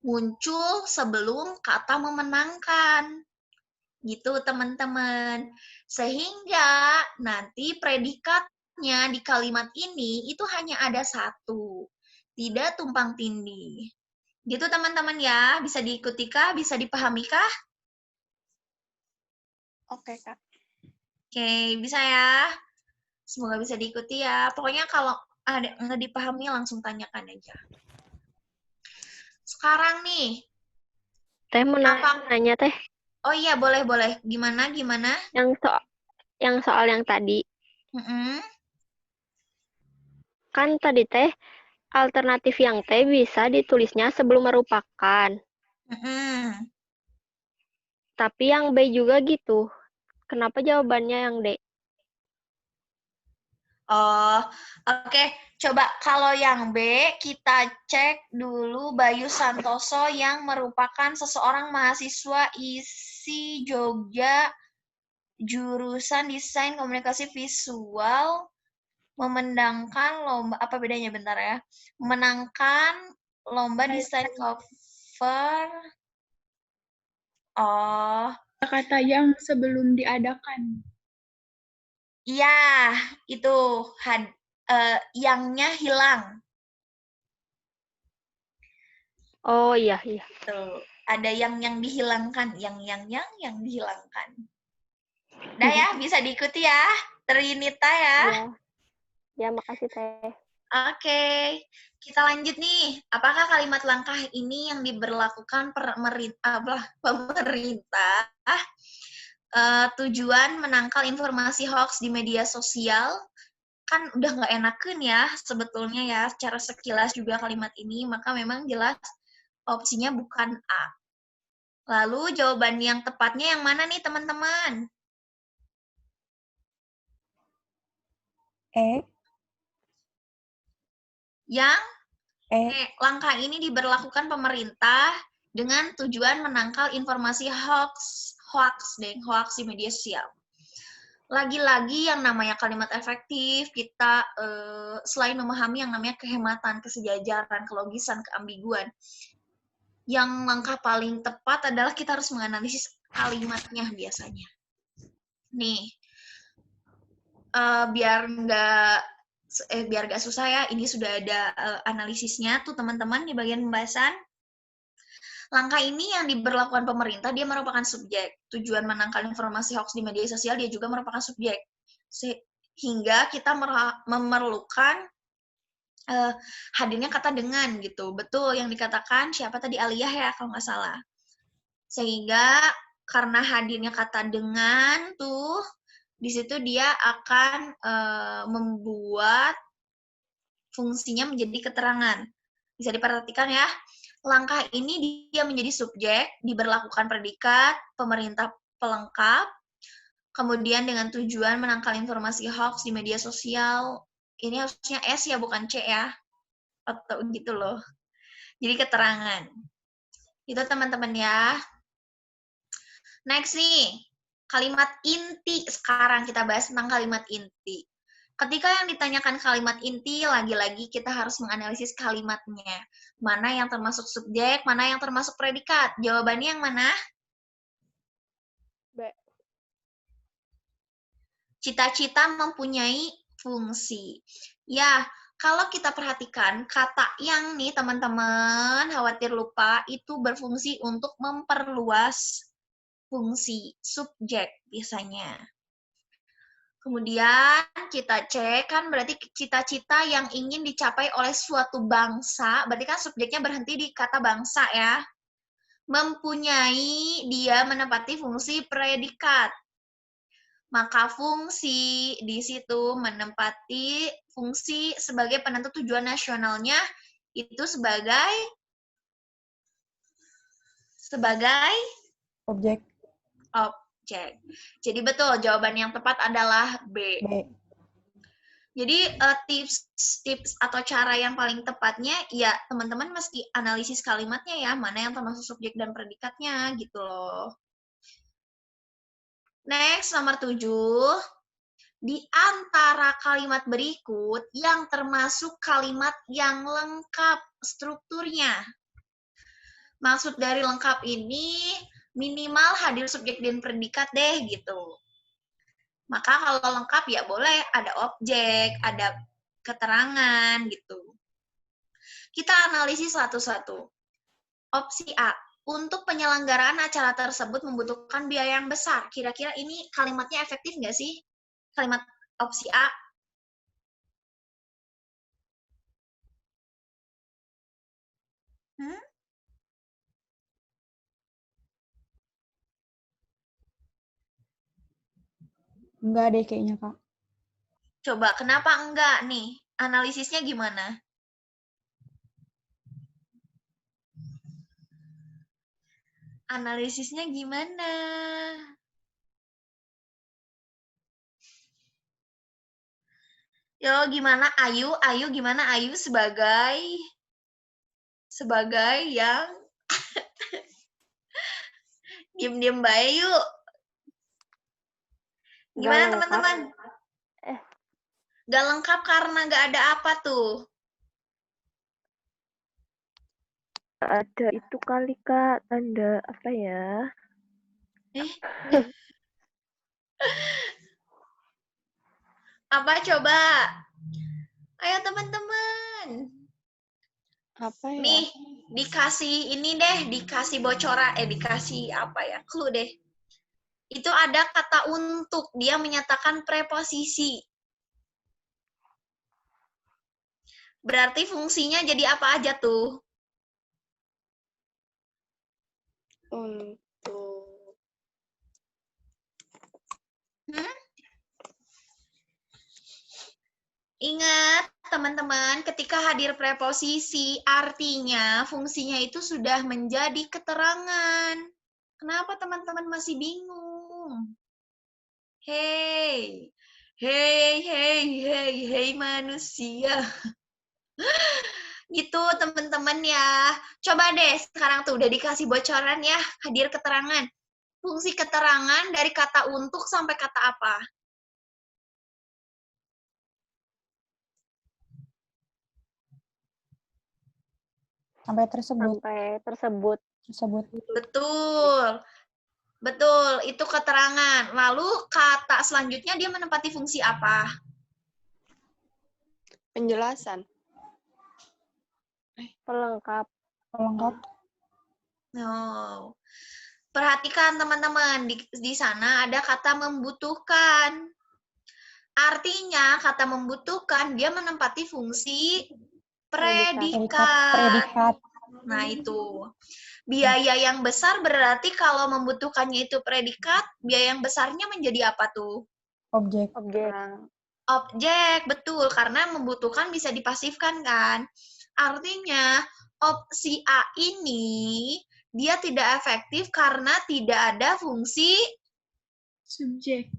muncul sebelum kata memenangkan. Gitu teman-teman. Sehingga nanti predikatnya di kalimat ini itu hanya ada satu. Tidak tumpang tindih. Gitu teman-teman ya. Bisa diikuti kah? Bisa dipahami kah? Oke, Kak. Oke, bisa ya. Semoga bisa diikuti ya. Pokoknya kalau ada nggak dipahami langsung tanyakan aja. Sekarang nih. Teh mau nanya Teh. Oh iya, boleh. Gimana? Yang soal yang tadi. Mm-mm. Kan tadi Teh alternatif yang T bisa ditulisnya sebelum merupakan. Mm-mm. Tapi yang B juga gitu. Kenapa jawabannya yang D? Oh, oke. Coba kalau yang B, kita cek dulu Bayu Santoso yang merupakan seseorang mahasiswa ISI Jogja, jurusan Desain Komunikasi Visual, memenangkan lomba, apa bedanya bentar ya? Memenangkan lomba desain cover. Oh, Kata yang sebelum diadakan. iya, itu yangnya hilang. Oh iya. Tuh, ada yang dihilangkan, yang dihilangkan. Udah ya, bisa diikuti ya, Trinita ya. Iya. Ya, makasih Teh. Oke, kita lanjut nih. Apakah kalimat langkah ini yang diberlakukan pemerintah tujuan menangkal informasi hoax di media sosial? Kan udah nggak enakan ya sebetulnya ya, secara sekilas juga kalimat ini, maka memang jelas opsinya bukan A. Lalu jawaban yang tepatnya yang mana nih teman-teman? E. Yang E. langkah ini diberlakukan pemerintah dengan tujuan menangkal informasi hoax di media sosial. Lagi-lagi yang namanya kalimat efektif, kita selain memahami yang namanya kehematan, kesejajaran, kelogisan, keambiguan, yang langkah paling tepat adalah kita harus menganalisis kalimatnya biasanya. Nih, biar nggak susah ya, ini sudah ada analisisnya tuh teman-teman di bagian pembahasan. Langkah ini yang diberlakukan pemerintah, dia merupakan subjek. Tujuan menangkal informasi hoax di media sosial, dia juga merupakan subjek. Sehingga kita memerlukan hadirnya kata dengan gitu. Betul yang dikatakan siapa tadi, Aliyah ya kalau nggak salah. Sehingga karena hadirnya kata dengan tuh, di situ dia akan membuat fungsinya menjadi keterangan. Bisa diperhatikan ya. Langkah ini dia menjadi subjek, diberlakukan predikat, pemerintah pelengkap, kemudian dengan tujuan menangkal informasi hoax di media sosial. Ini harusnya S ya, bukan C ya. Atau gitu loh. Jadi keterangan. Itu teman-teman ya. Next nih, kalimat inti. Sekarang kita bahas tentang kalimat inti. Ketika yang ditanyakan kalimat inti, lagi-lagi kita harus menganalisis kalimatnya. Mana yang termasuk subjek, mana yang termasuk predikat. Jawabannya yang mana? B. Cita-cita mempunyai fungsi. Ya, kalau kita perhatikan, kata yang nih teman-teman, khawatir lupa, itu berfungsi untuk memperluas fungsi subjek biasanya. Kemudian kita cek kan berarti cita-cita yang ingin dicapai oleh suatu bangsa, berarti kan subjeknya berhenti di kata bangsa ya. Mempunyai, dia menempati fungsi predikat. Maka fungsi di situ menempati fungsi sebagai penentu tujuan nasionalnya itu sebagai Objek. objek. Jadi betul, jawaban yang tepat adalah B. B. Jadi tips atau cara yang paling tepatnya ya teman-teman mesti analisis kalimatnya ya, mana yang termasuk subjek dan predikatnya gitu loh. Next, nomor 7. Di antara kalimat berikut yang termasuk kalimat yang lengkap strukturnya. Maksud dari lengkap ini minimal hadir subjek dan predikat deh gitu. Maka kalau lengkap ya boleh ada objek, ada keterangan gitu. Kita analisis satu-satu. Opsi A, untuk penyelenggaraan acara tersebut membutuhkan biaya yang besar. Kira-kira ini kalimatnya efektif nggak sih? Kalimat opsi A. Enggak deh kayaknya, Kak. Coba, kenapa enggak nih? Analisisnya gimana? Analisisnya gimana? Yo, gimana Ayu? Ayu gimana Ayu sebagai yang diem-diem baik yuk. Gimana teman-teman? Gak lengkap karena gak ada apa tuh? Ada itu kali Kak, tanda apa ya? Apa coba? Ayo teman-teman. Apa ya? Nih, dikasih ini deh, dikasih bocoran, dikasih apa ya? Clue deh. Itu ada kata untuk, dia menyatakan preposisi. Berarti fungsinya jadi apa aja tuh? Untuk. Ingat, teman-teman, ketika hadir preposisi, artinya fungsinya itu sudah menjadi keterangan. Kenapa teman-teman masih bingung? Hei, manusia. Gitu, teman-teman ya. Coba deh, sekarang tuh udah dikasih bocoran ya, hadir keterangan. Fungsi keterangan dari kata untuk sampai kata apa? Sampai tersebut. Betul, itu keterangan. Lalu kata selanjutnya dia menempati fungsi apa? Penjelasan. Pelengkap. No. Perhatikan teman-teman, di sana ada kata membutuhkan. Artinya kata membutuhkan dia menempati fungsi predikat. Nah, itu. Biaya yang besar berarti kalau membutuhkannya itu predikat, biaya yang besarnya menjadi apa tuh? Objek. Objek, betul. Karena membutuhkan bisa dipasifkan kan? Artinya, opsi A ini dia tidak efektif karena tidak ada fungsi Subjek.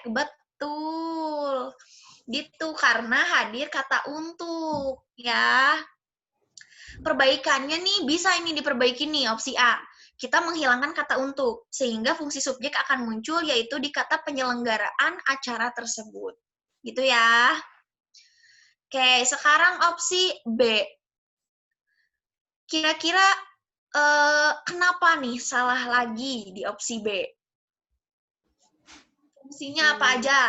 Betul. Gitu, karena hadir kata untuk, ya. Perbaikannya nih, bisa ini diperbaiki nih, opsi A. Kita menghilangkan kata untuk, sehingga fungsi subjek akan muncul, yaitu di kata penyelenggaraan acara tersebut. Gitu ya. Oke, sekarang opsi B. Kira-kira kenapa nih salah lagi di opsi B? Fungsinya apa aja?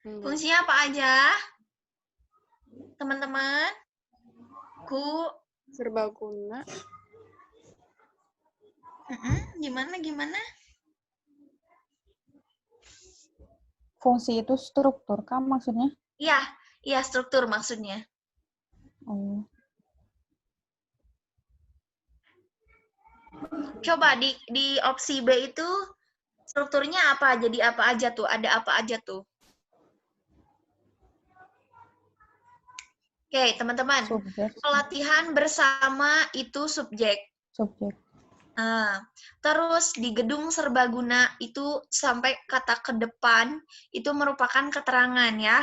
Fungsinya apa aja? Teman-teman? Serbaguna. Gimana? Fungsi itu struktur kan maksudnya? Iya, struktur maksudnya. Oh. Coba di opsi B itu strukturnya apa? Jadi apa aja tuh? Ada apa aja tuh? Oke, teman-teman. Pelatihan bersama itu subjek. Nah, terus di gedung serbaguna itu sampai kata ke depan itu merupakan keterangan ya.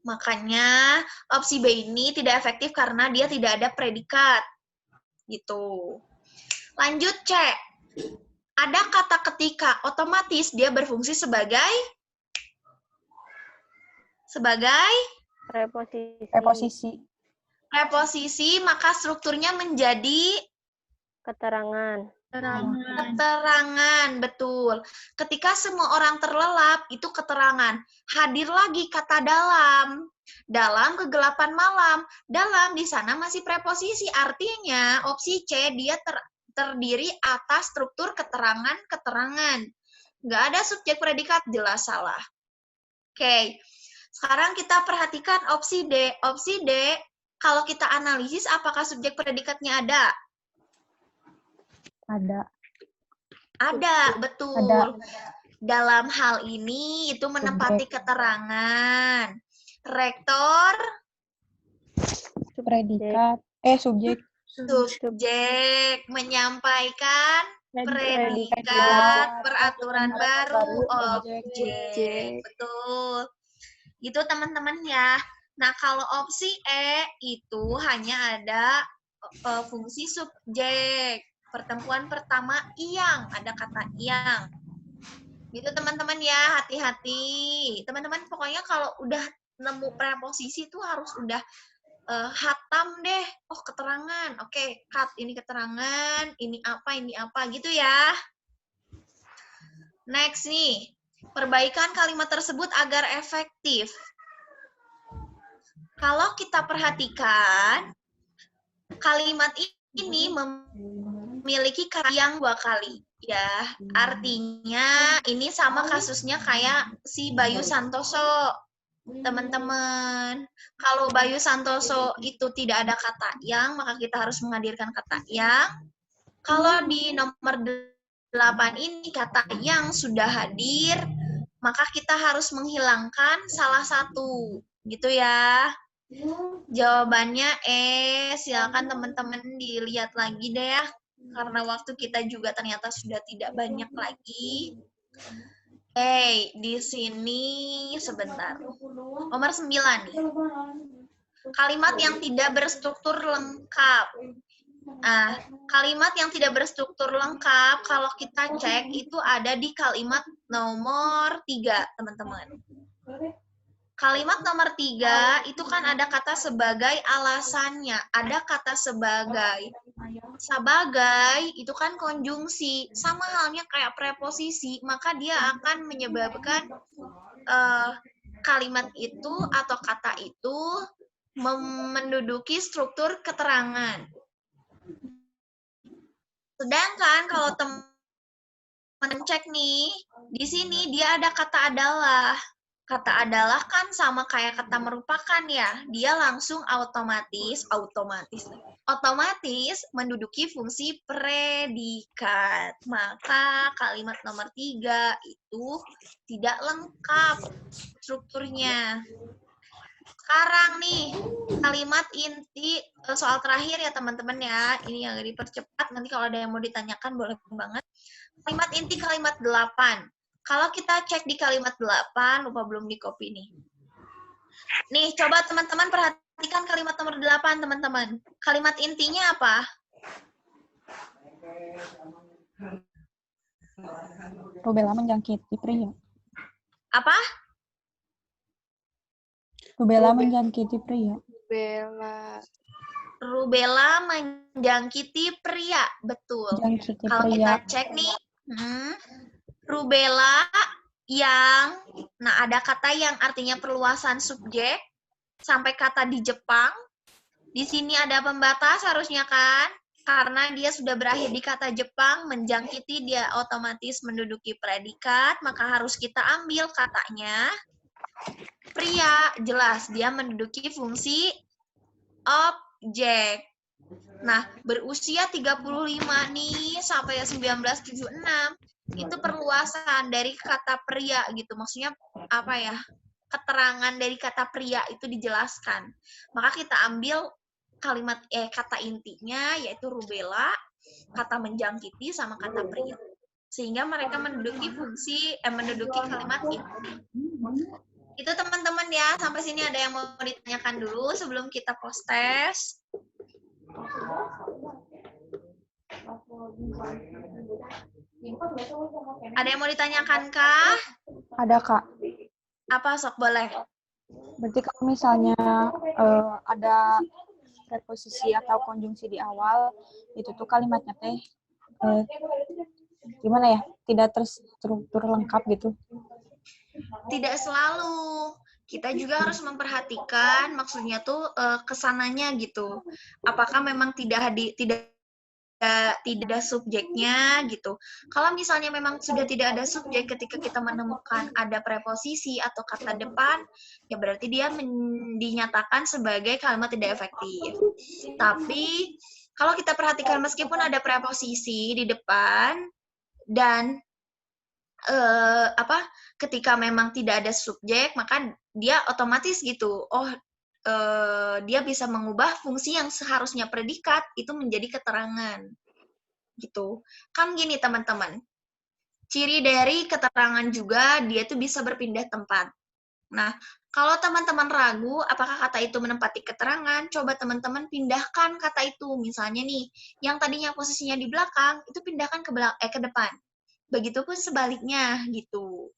Makanya opsi B ini tidak efektif karena dia tidak ada predikat. Gitu. Lanjut C. Ada kata ketika, otomatis dia berfungsi sebagai sebagai Preposisi. Preposisi. preposisi, maka strukturnya menjadi Keterangan. keterangan, betul. Ketika semua orang terlelap, itu keterangan. Hadir lagi kata dalam. Dalam kegelapan malam. Dalam di sana masih preposisi. Artinya opsi C dia terdiri atas struktur keterangan-keterangan. Nggak ada subjek predikat, jelas salah. Oke. Sekarang kita perhatikan opsi D. Opsi D, kalau kita analisis apakah subjek predikatnya ada? Ada, betul. Ada. Dalam hal ini itu menempati keterangan. Rektor, Predikat. Subjek. subjek, menyampaikan predikat, Predikat, peraturan baru, objek. objek. Betul. Itu teman-teman ya. Nah, kalau opsi E itu hanya ada fungsi subjek. Pertemuan pertama yang, ada kata yang. Gitu teman-teman ya, hati-hati. Teman-teman pokoknya kalau udah nemu preposisi itu harus udah hatam deh. Oh, keterangan. Oke, cut. Ini keterangan, ini apa, gitu ya. Next nih. Perbaikan kalimat tersebut agar efektif. Kalau kita perhatikan, kalimat ini memiliki kata yang 2 kali. Ya, artinya ini sama kasusnya kayak si Bayu Santoso. Teman-teman, kalau Bayu Santoso itu tidak ada kata yang, maka kita harus menghadirkan kata yang. Kalau di nomor 8 ini kata yang sudah hadir, maka kita harus menghilangkan salah satu. Gitu ya. Jawabannya silakan teman-teman dilihat lagi deh ya. Karena waktu kita juga ternyata sudah tidak banyak lagi. Di sini sebentar. Nomor 9 nih. Kalimat yang tidak berstruktur lengkap. Kalimat yang tidak berstruktur lengkap, kalau kita cek itu ada di kalimat nomor 3, teman-teman. Kalimat nomor 3 itu kan ada kata sebagai alasannya, ada kata sebagai. Sebagai itu kan konjungsi, sama halnya kayak preposisi, maka dia akan menyebabkan kalimat itu atau kata itu menduduki struktur keterangan. Sedangkan kalau teman cek nih, di sini dia ada kata adalah. Kata adalah kan sama kayak kata merupakan ya. Dia langsung otomatis menduduki fungsi predikat. Maka kalimat nomor 3 itu tidak lengkap strukturnya. Sekarang nih, kalimat inti soal terakhir ya teman-teman ya. Ini yang dipercepat, nanti kalau ada yang mau ditanyakan boleh banget. Kalimat inti kalimat 8. Kalau kita cek di kalimat 8, lupa belum di copy nih. Nih, coba teman-teman perhatikan kalimat nomor 8, teman-teman. Kalimat intinya apa? Rubella menjangkiti pria. Apa? Rubella menjangkiti pria. Rubella menjangkiti pria, betul. Menjangkiti Kalau pria. kita cek nih, rubella yang, ada kata yang artinya perluasan subjek, sampai kata di Jepang. Di sini ada pembatas harusnya kan, karena dia sudah berakhir di kata Jepang, menjangkiti dia otomatis menduduki predikat, maka harus kita ambil katanya pria, jelas dia menduduki fungsi objek. Nah, berusia 35 nih sampai 1976 itu perluasan dari kata pria gitu. Maksudnya apa ya? Keterangan dari kata pria itu dijelaskan. Maka kita ambil kalimat kata intinya yaitu rubella, kata menjangkiti sama kata pria. Sehingga mereka menduduki menduduki kalimat inti. Itu teman-teman ya, sampai sini ada yang mau ditanyakan dulu sebelum kita post test. Ada yang mau ditanyakan kah? Ada, Kak. Apa sok boleh? Berarti kalau misalnya ada preposisi atau konjungsi di awal, itu tuh kalimatnya teh eh, gimana ya? Tidak terstruktur lengkap gitu. Tidak selalu. Kita juga harus memperhatikan maksudnya tuh kesananya gitu. Apakah memang tidak ada subjeknya gitu. Kalau misalnya memang sudah tidak ada subjek ketika kita menemukan ada preposisi atau kata depan, ya berarti dia dinyatakan sebagai kalimat tidak efektif. Tapi kalau kita perhatikan meskipun ada preposisi di depan dan ketika memang tidak ada subjek, maka dia otomatis gitu. Oh, dia bisa mengubah fungsi yang seharusnya predikat itu menjadi keterangan. Gitu. Kan gini teman-teman, ciri dari keterangan juga dia tuh bisa berpindah tempat. Nah, kalau teman-teman ragu apakah kata itu menempati keterangan, coba teman-teman pindahkan kata itu. Misalnya nih, yang tadinya posisinya di belakang, itu pindahkan ke depan. Begitupun sebaliknya, gitu.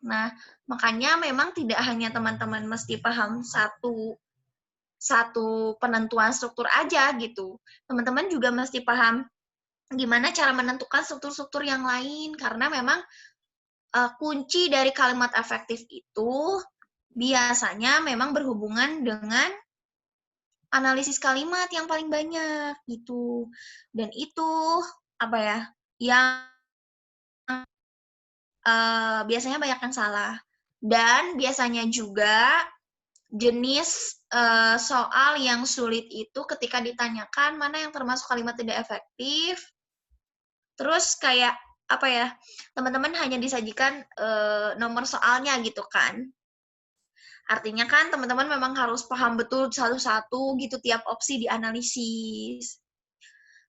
Nah, makanya memang tidak hanya teman-teman mesti paham satu penentuan struktur aja, gitu. Teman-teman juga mesti paham gimana cara menentukan struktur-struktur yang lain, karena memang kunci dari kalimat efektif itu biasanya memang berhubungan dengan analisis kalimat yang paling banyak gitu. Dan itu apa ya? Yang biasanya banyak yang salah. Dan biasanya juga jenis soal yang sulit itu ketika ditanyakan mana yang termasuk kalimat tidak efektif, terus kayak apa ya, teman-teman hanya disajikan nomor soalnya gitu kan. Artinya kan teman-teman memang harus paham betul satu-satu gitu tiap opsi dianalisis.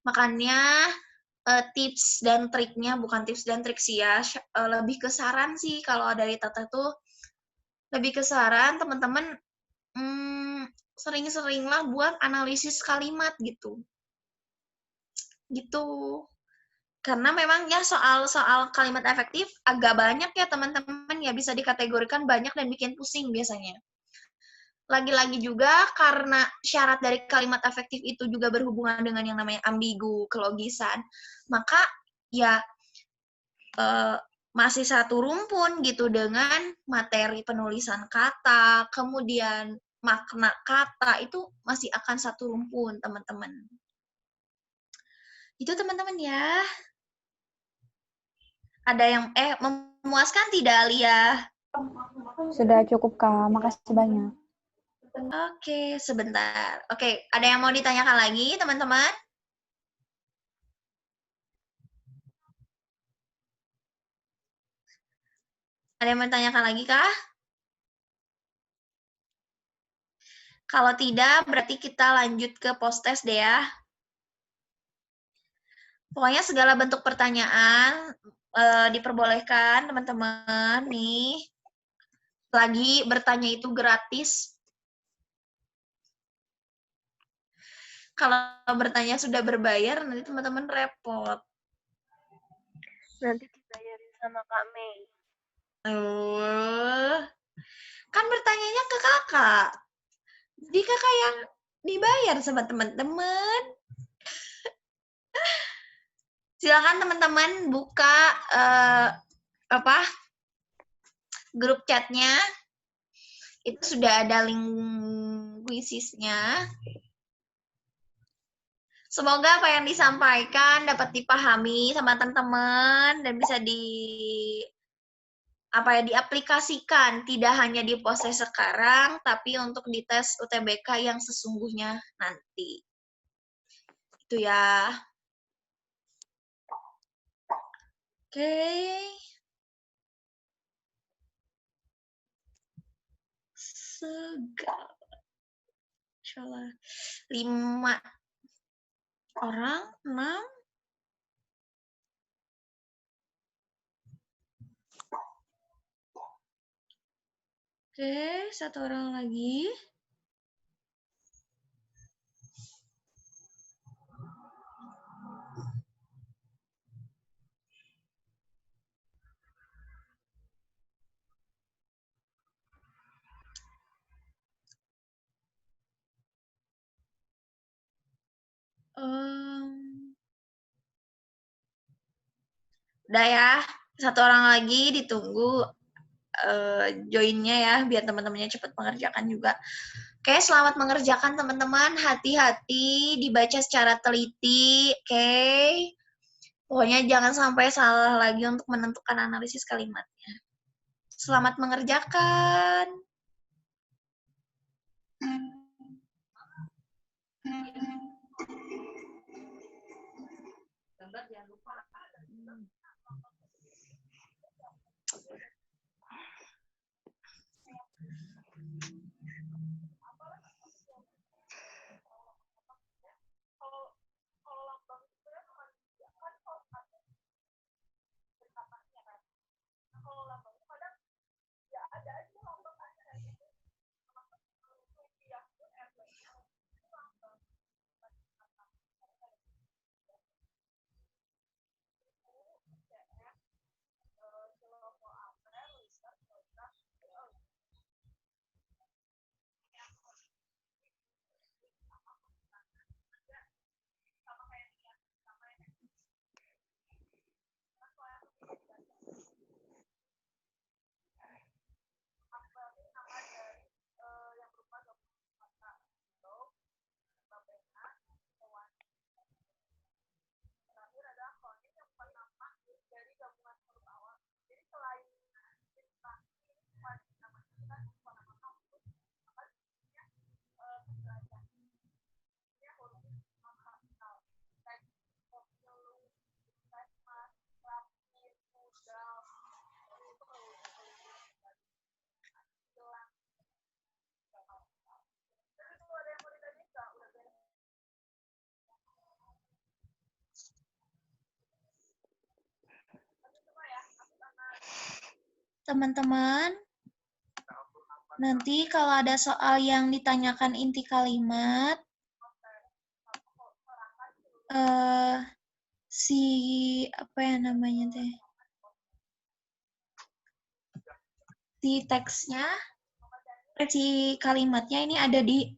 Makanya tips dan triknya, bukan tips dan trik sih ya, lebih ke saran sih kalau dari Tata tuh, lebih ke saran teman-teman sering-seringlah buat analisis kalimat gitu. Gitu. Karena memang ya soal kalimat efektif agak banyak ya teman-teman, ya bisa dikategorikan banyak dan bikin pusing biasanya. Lagi-lagi juga karena syarat dari kalimat efektif itu juga berhubungan dengan yang namanya ambigu, kelogisan, maka ya masih satu rumpun gitu dengan materi penulisan kata, kemudian makna kata, itu masih akan satu rumpun, teman-teman. Itu teman-teman ya. Ada yang memuaskan tidak, Alia? Sudah cukup, Kak. Makasih banyak. Oke, sebentar. Oke, ada yang mau ditanyakan lagi, teman-teman? Ada yang mau ditanyakan lagi, kah? Kalau tidak, berarti kita lanjut ke post-test deh ya. Pokoknya segala bentuk pertanyaan diperbolehkan, teman-teman. Nih, lagi bertanya itu gratis. Kalau bertanya sudah berbayar, nanti teman-teman repot. Nanti dibayarin sama Kak Mei. Kan bertanyanya ke kakak. Jadi kakak yang dibayar sama teman-teman. Silakan teman-teman buka grup chatnya. Itu sudah ada linguisisnya. Semoga apa yang disampaikan dapat dipahami sama teman-teman dan bisa diaplikasikan tidak hanya di proses sekarang, tapi untuk di tes UTBK yang sesungguhnya nanti. Itu ya. Oke. Segala. Insyaallah. 5 orang, 6. Oke, 1 orang lagi. Udah ya, satu orang lagi ditunggu joinnya ya, biar teman-temannya cepat mengerjakan juga. Oke, selamat mengerjakan teman-teman. Hati-hati, dibaca secara teliti. Oke. Pokoknya jangan sampai salah lagi untuk menentukan analisis kalimatnya. Selamat mengerjakan. Jangan lupa. Teman-teman, nanti kalau ada soal yang ditanyakan inti kalimat, apa ya namanya teh? Si teksnya, si kalimatnya ini ada di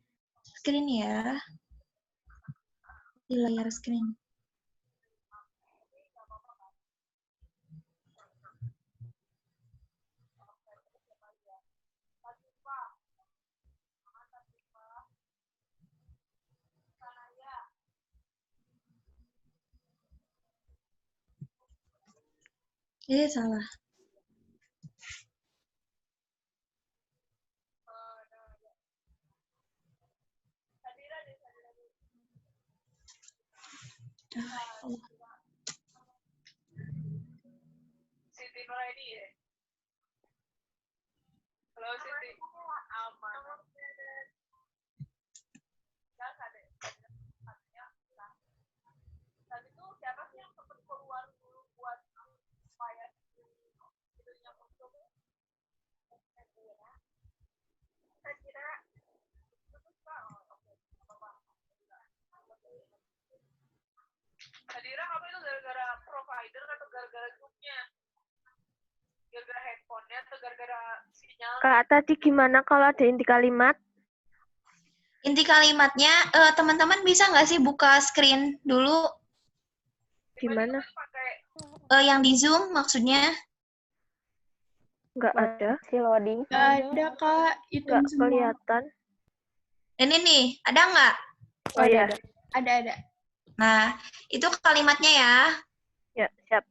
screen ya, di layar screen. Salah. Allah. Siti Nuraini ya? Halo Siti. Aman. Tadi tuh siapa sih yang sempat keluar dulu buat supaya videonya muncul? Saya kira Hadira kamu itu gara-gara provider atau gara-gara grupnya? Gara-gara handphonenya atau gara-gara sinyal? Kak, tadi gimana kalau ada inti kalimat? Inti kalimatnya, teman-teman bisa nggak sih buka screen dulu? Gimana? Yang di Zoom maksudnya? Nggak ada. Si loading. Nggak ada, Kak. Hitung Nggak semua. kelihatan. Ini nih, ada nggak? Oh ya. Ada. Nah, itu kalimatnya ya. Ya, siap.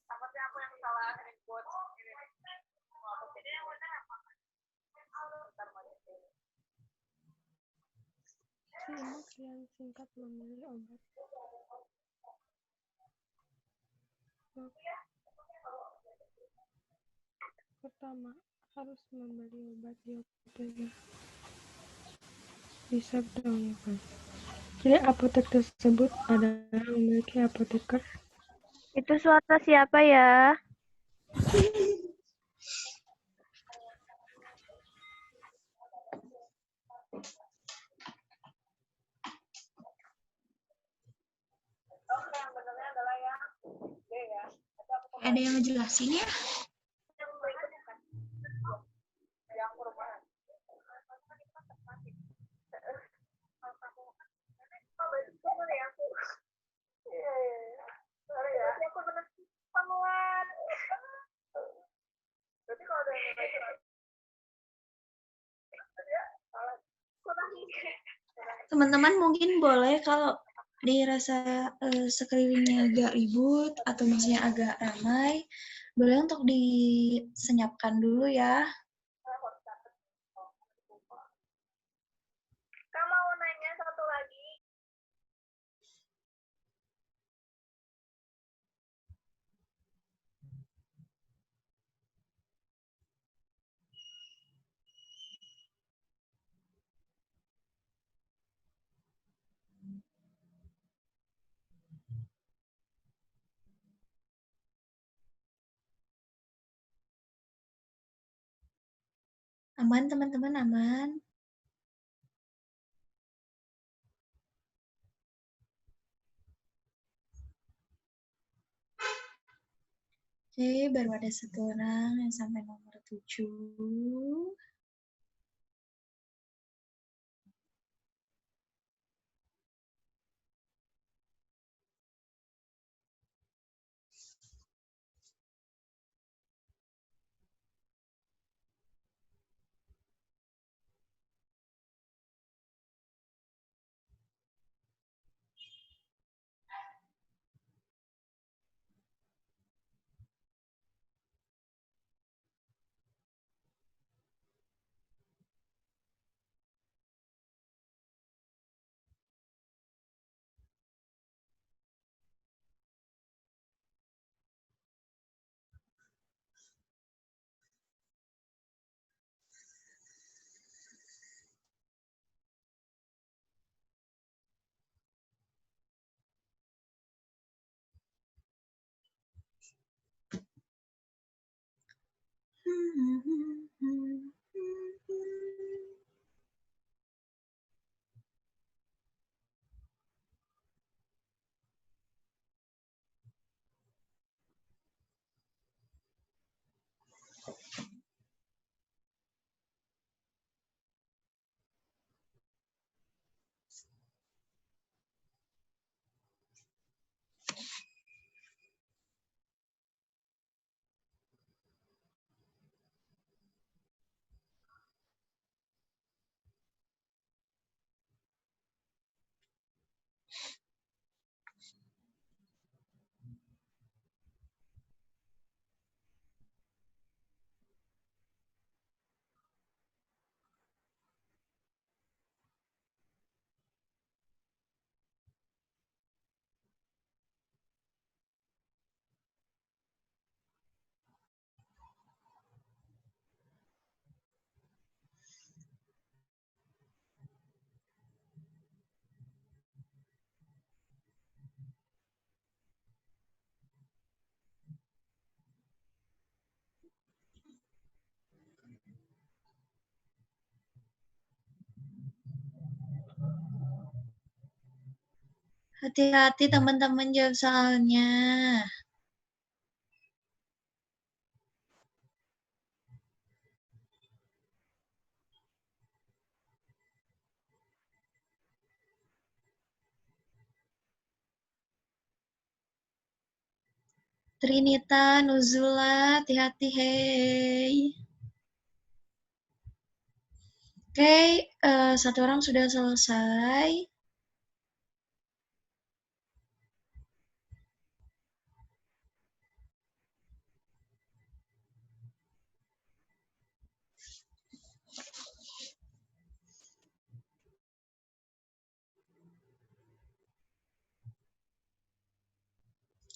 Takutnya aku yang salah input ini. Ini yang mana apa? Simak yang singkat memilih obat. Pertama, harus membeli obat di apoteker. Bisa bertanggung Jadi apotek tersebut adalah memiliki apoteker. Itu suara siapa ya? Ada yang ngejelasin ya? Teman-teman mungkin boleh kalau dirasa sekelilingnya agak ribut atau misalnya agak ramai, boleh untuk disenyapkan dulu ya. Kak mau nanya satu lagi. Aman teman-teman, aman. Oke, baru ada satu orang yang sampai nomor 7. Hati-hati teman-teman jawab soalnya. Trinita, Nuzula, hati-hati, hei. Oke, satu orang sudah selesai.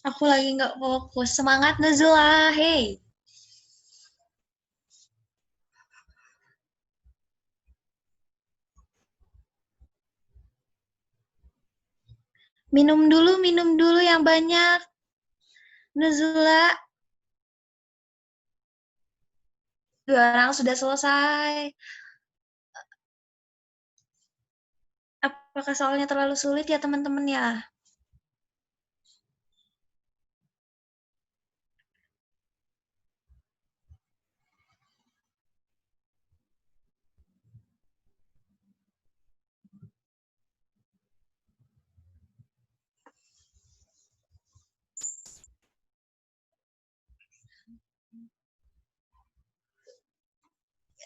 Aku lagi nggak fokus. Semangat Nuzula, hei. Minum dulu yang banyak. Nuzula. 2 orang sudah selesai. Apakah soalnya terlalu sulit ya teman-teman ya?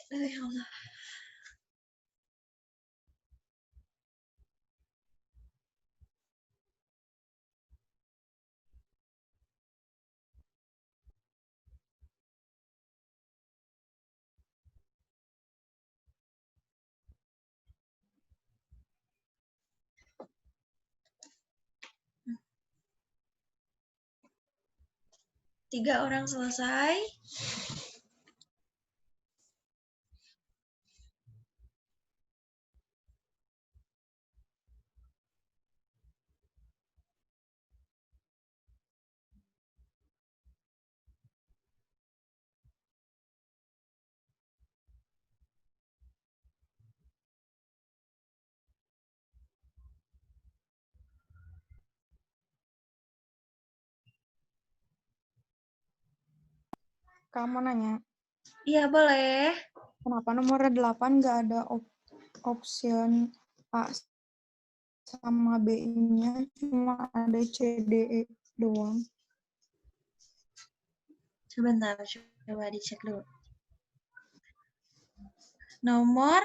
Ya Allah. Tiga orang selesai. Kamu nanya, Iya, boleh. kenapa nomor 8 nggak ada option A sama B-nya, cuma ada C, D, E doang. Sebentar, coba dicek dulu. Nomor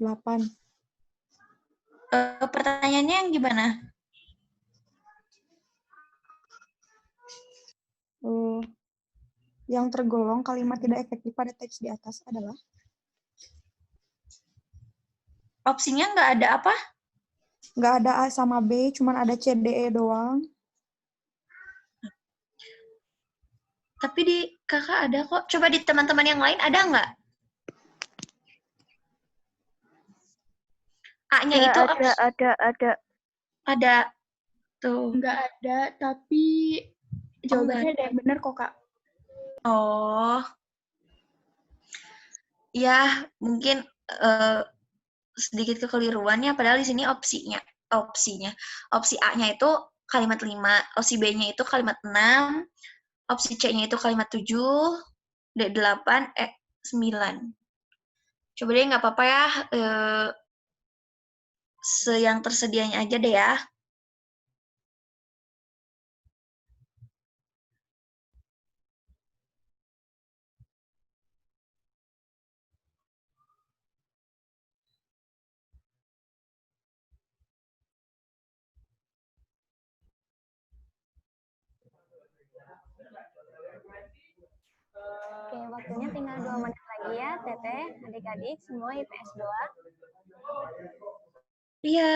8. Pertanyaannya yang gimana? Yang tergolong kalimat tidak efektif pada teks di atas adalah? Opsinya nggak ada apa? Nggak ada A sama B, cuma ada C, D, E doang. Tapi di kakak ada kok. Coba di teman-teman yang lain ada nggak? A-nya Ya, itu ada. ada. Tuh. Nggak ada, tapi jawabannya ada yang benar kok, Kak. Oh. Ya, mungkin sedikit kekeliruannya, padahal di sini opsinya. Opsi A-nya itu kalimat 5, opsi B-nya itu kalimat 6, opsi C-nya itu kalimat 7, D8, E 9. Coba deh nggak apa-apa ya, yang tersedianya aja deh ya. Oke, waktunya tinggal 2 menit lagi ya, Teteh, adik-adik, semua IPS 2. Iya.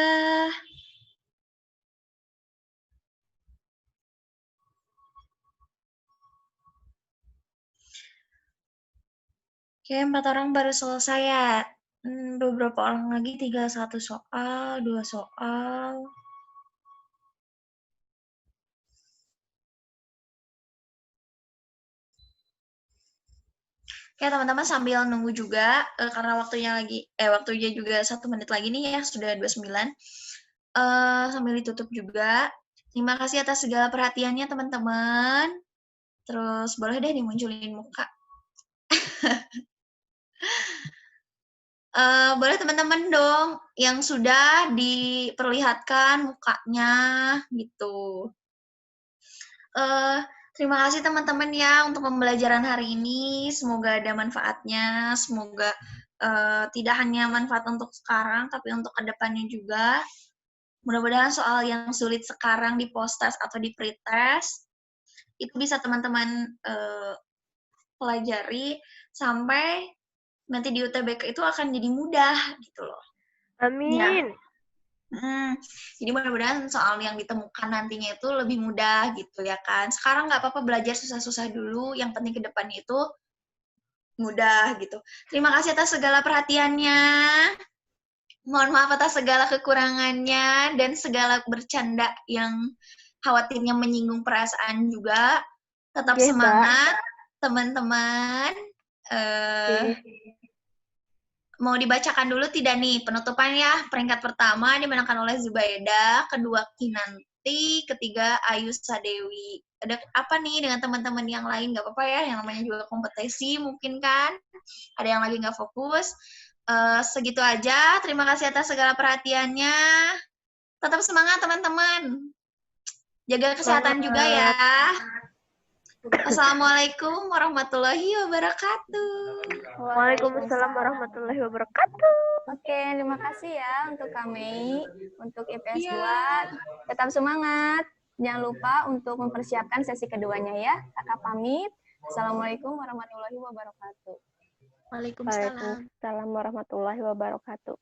Oke, 4 orang baru selesai ya. Beberapa orang lagi tinggal 1 soal, 2 soal. Oke, teman-teman sambil nunggu juga, karena waktunya juga 1 menit lagi nih ya, sudah 29. Sambil ditutup juga. Terima kasih atas segala perhatiannya, teman-teman. Terus boleh deh dimunculin muka. Boleh teman-teman dong yang sudah diperlihatkan mukanya gitu. Terima kasih teman-teman ya untuk pembelajaran hari ini. Semoga ada manfaatnya. Semoga tidak hanya manfaat untuk sekarang, tapi untuk kedepannya juga. Mudah-mudahan soal yang sulit sekarang di post-test atau di pre-test, itu bisa teman-teman pelajari sampai nanti di UTBK itu akan jadi mudah gitu loh. Amin. Ya. Jadi mudah-mudahan soal yang ditemukan nantinya itu lebih mudah gitu ya kan. Sekarang nggak apa-apa belajar susah-susah dulu, yang penting ke depannya itu mudah gitu. Terima kasih atas segala perhatiannya. Mohon maaf atas segala kekurangannya dan segala bercanda yang khawatirnya menyinggung perasaan juga. Tetap Oke, Mbak. semangat, teman-teman. Mau dibacakan dulu tidak nih penutupan ya? Peringkat pertama dimenangkan oleh Zubaida, kedua Kinanti, ketiga Ayu Sadewi. Ada apa nih dengan teman-teman yang lain? Gak apa-apa ya, yang namanya juga kompetisi mungkin kan. Ada yang lagi nggak fokus. Segitu aja. Terima kasih atas segala perhatiannya. Tetap semangat teman-teman. Jaga kesehatan juga ya. Assalamualaikum warahmatullahi wabarakatuh. Waalaikumsalam warahmatullahi wabarakatuh. Oke, terima kasih ya untuk kami, untuk IPS 2. Iya. Tetap semangat. Jangan lupa untuk mempersiapkan sesi keduanya ya. Kakak pamit. Assalamualaikum warahmatullahi wabarakatuh. Waalaikumsalam. Waalaikumsalam warahmatullahi wabarakatuh.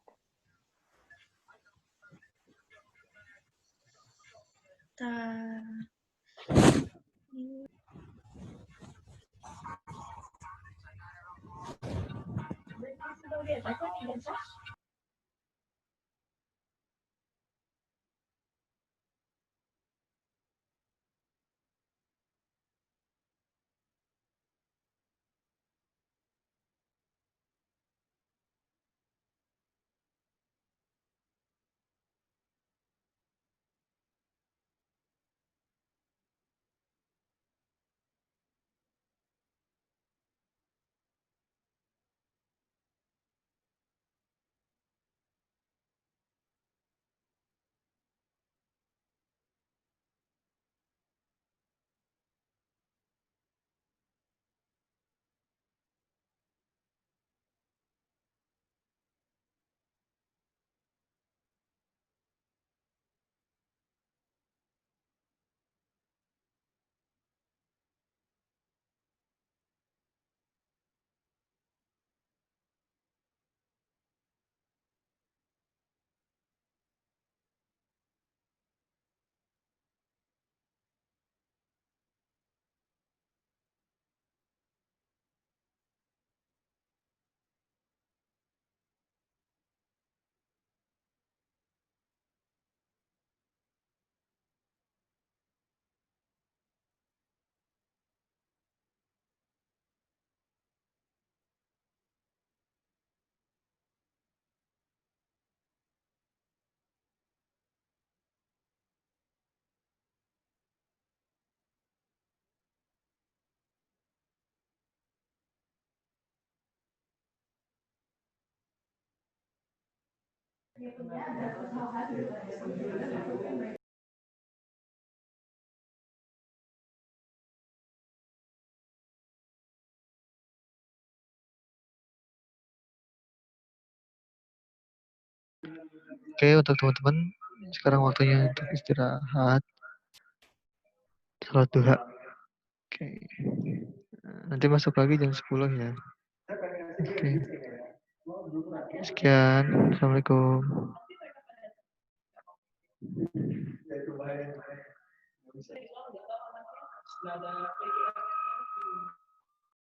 Oke, untuk teman-teman, sekarang waktunya untuk istirahat. Salat duha. Oke. Nanti masuk lagi jam 10 ya. Oke. Sekian. Assalamualaikum.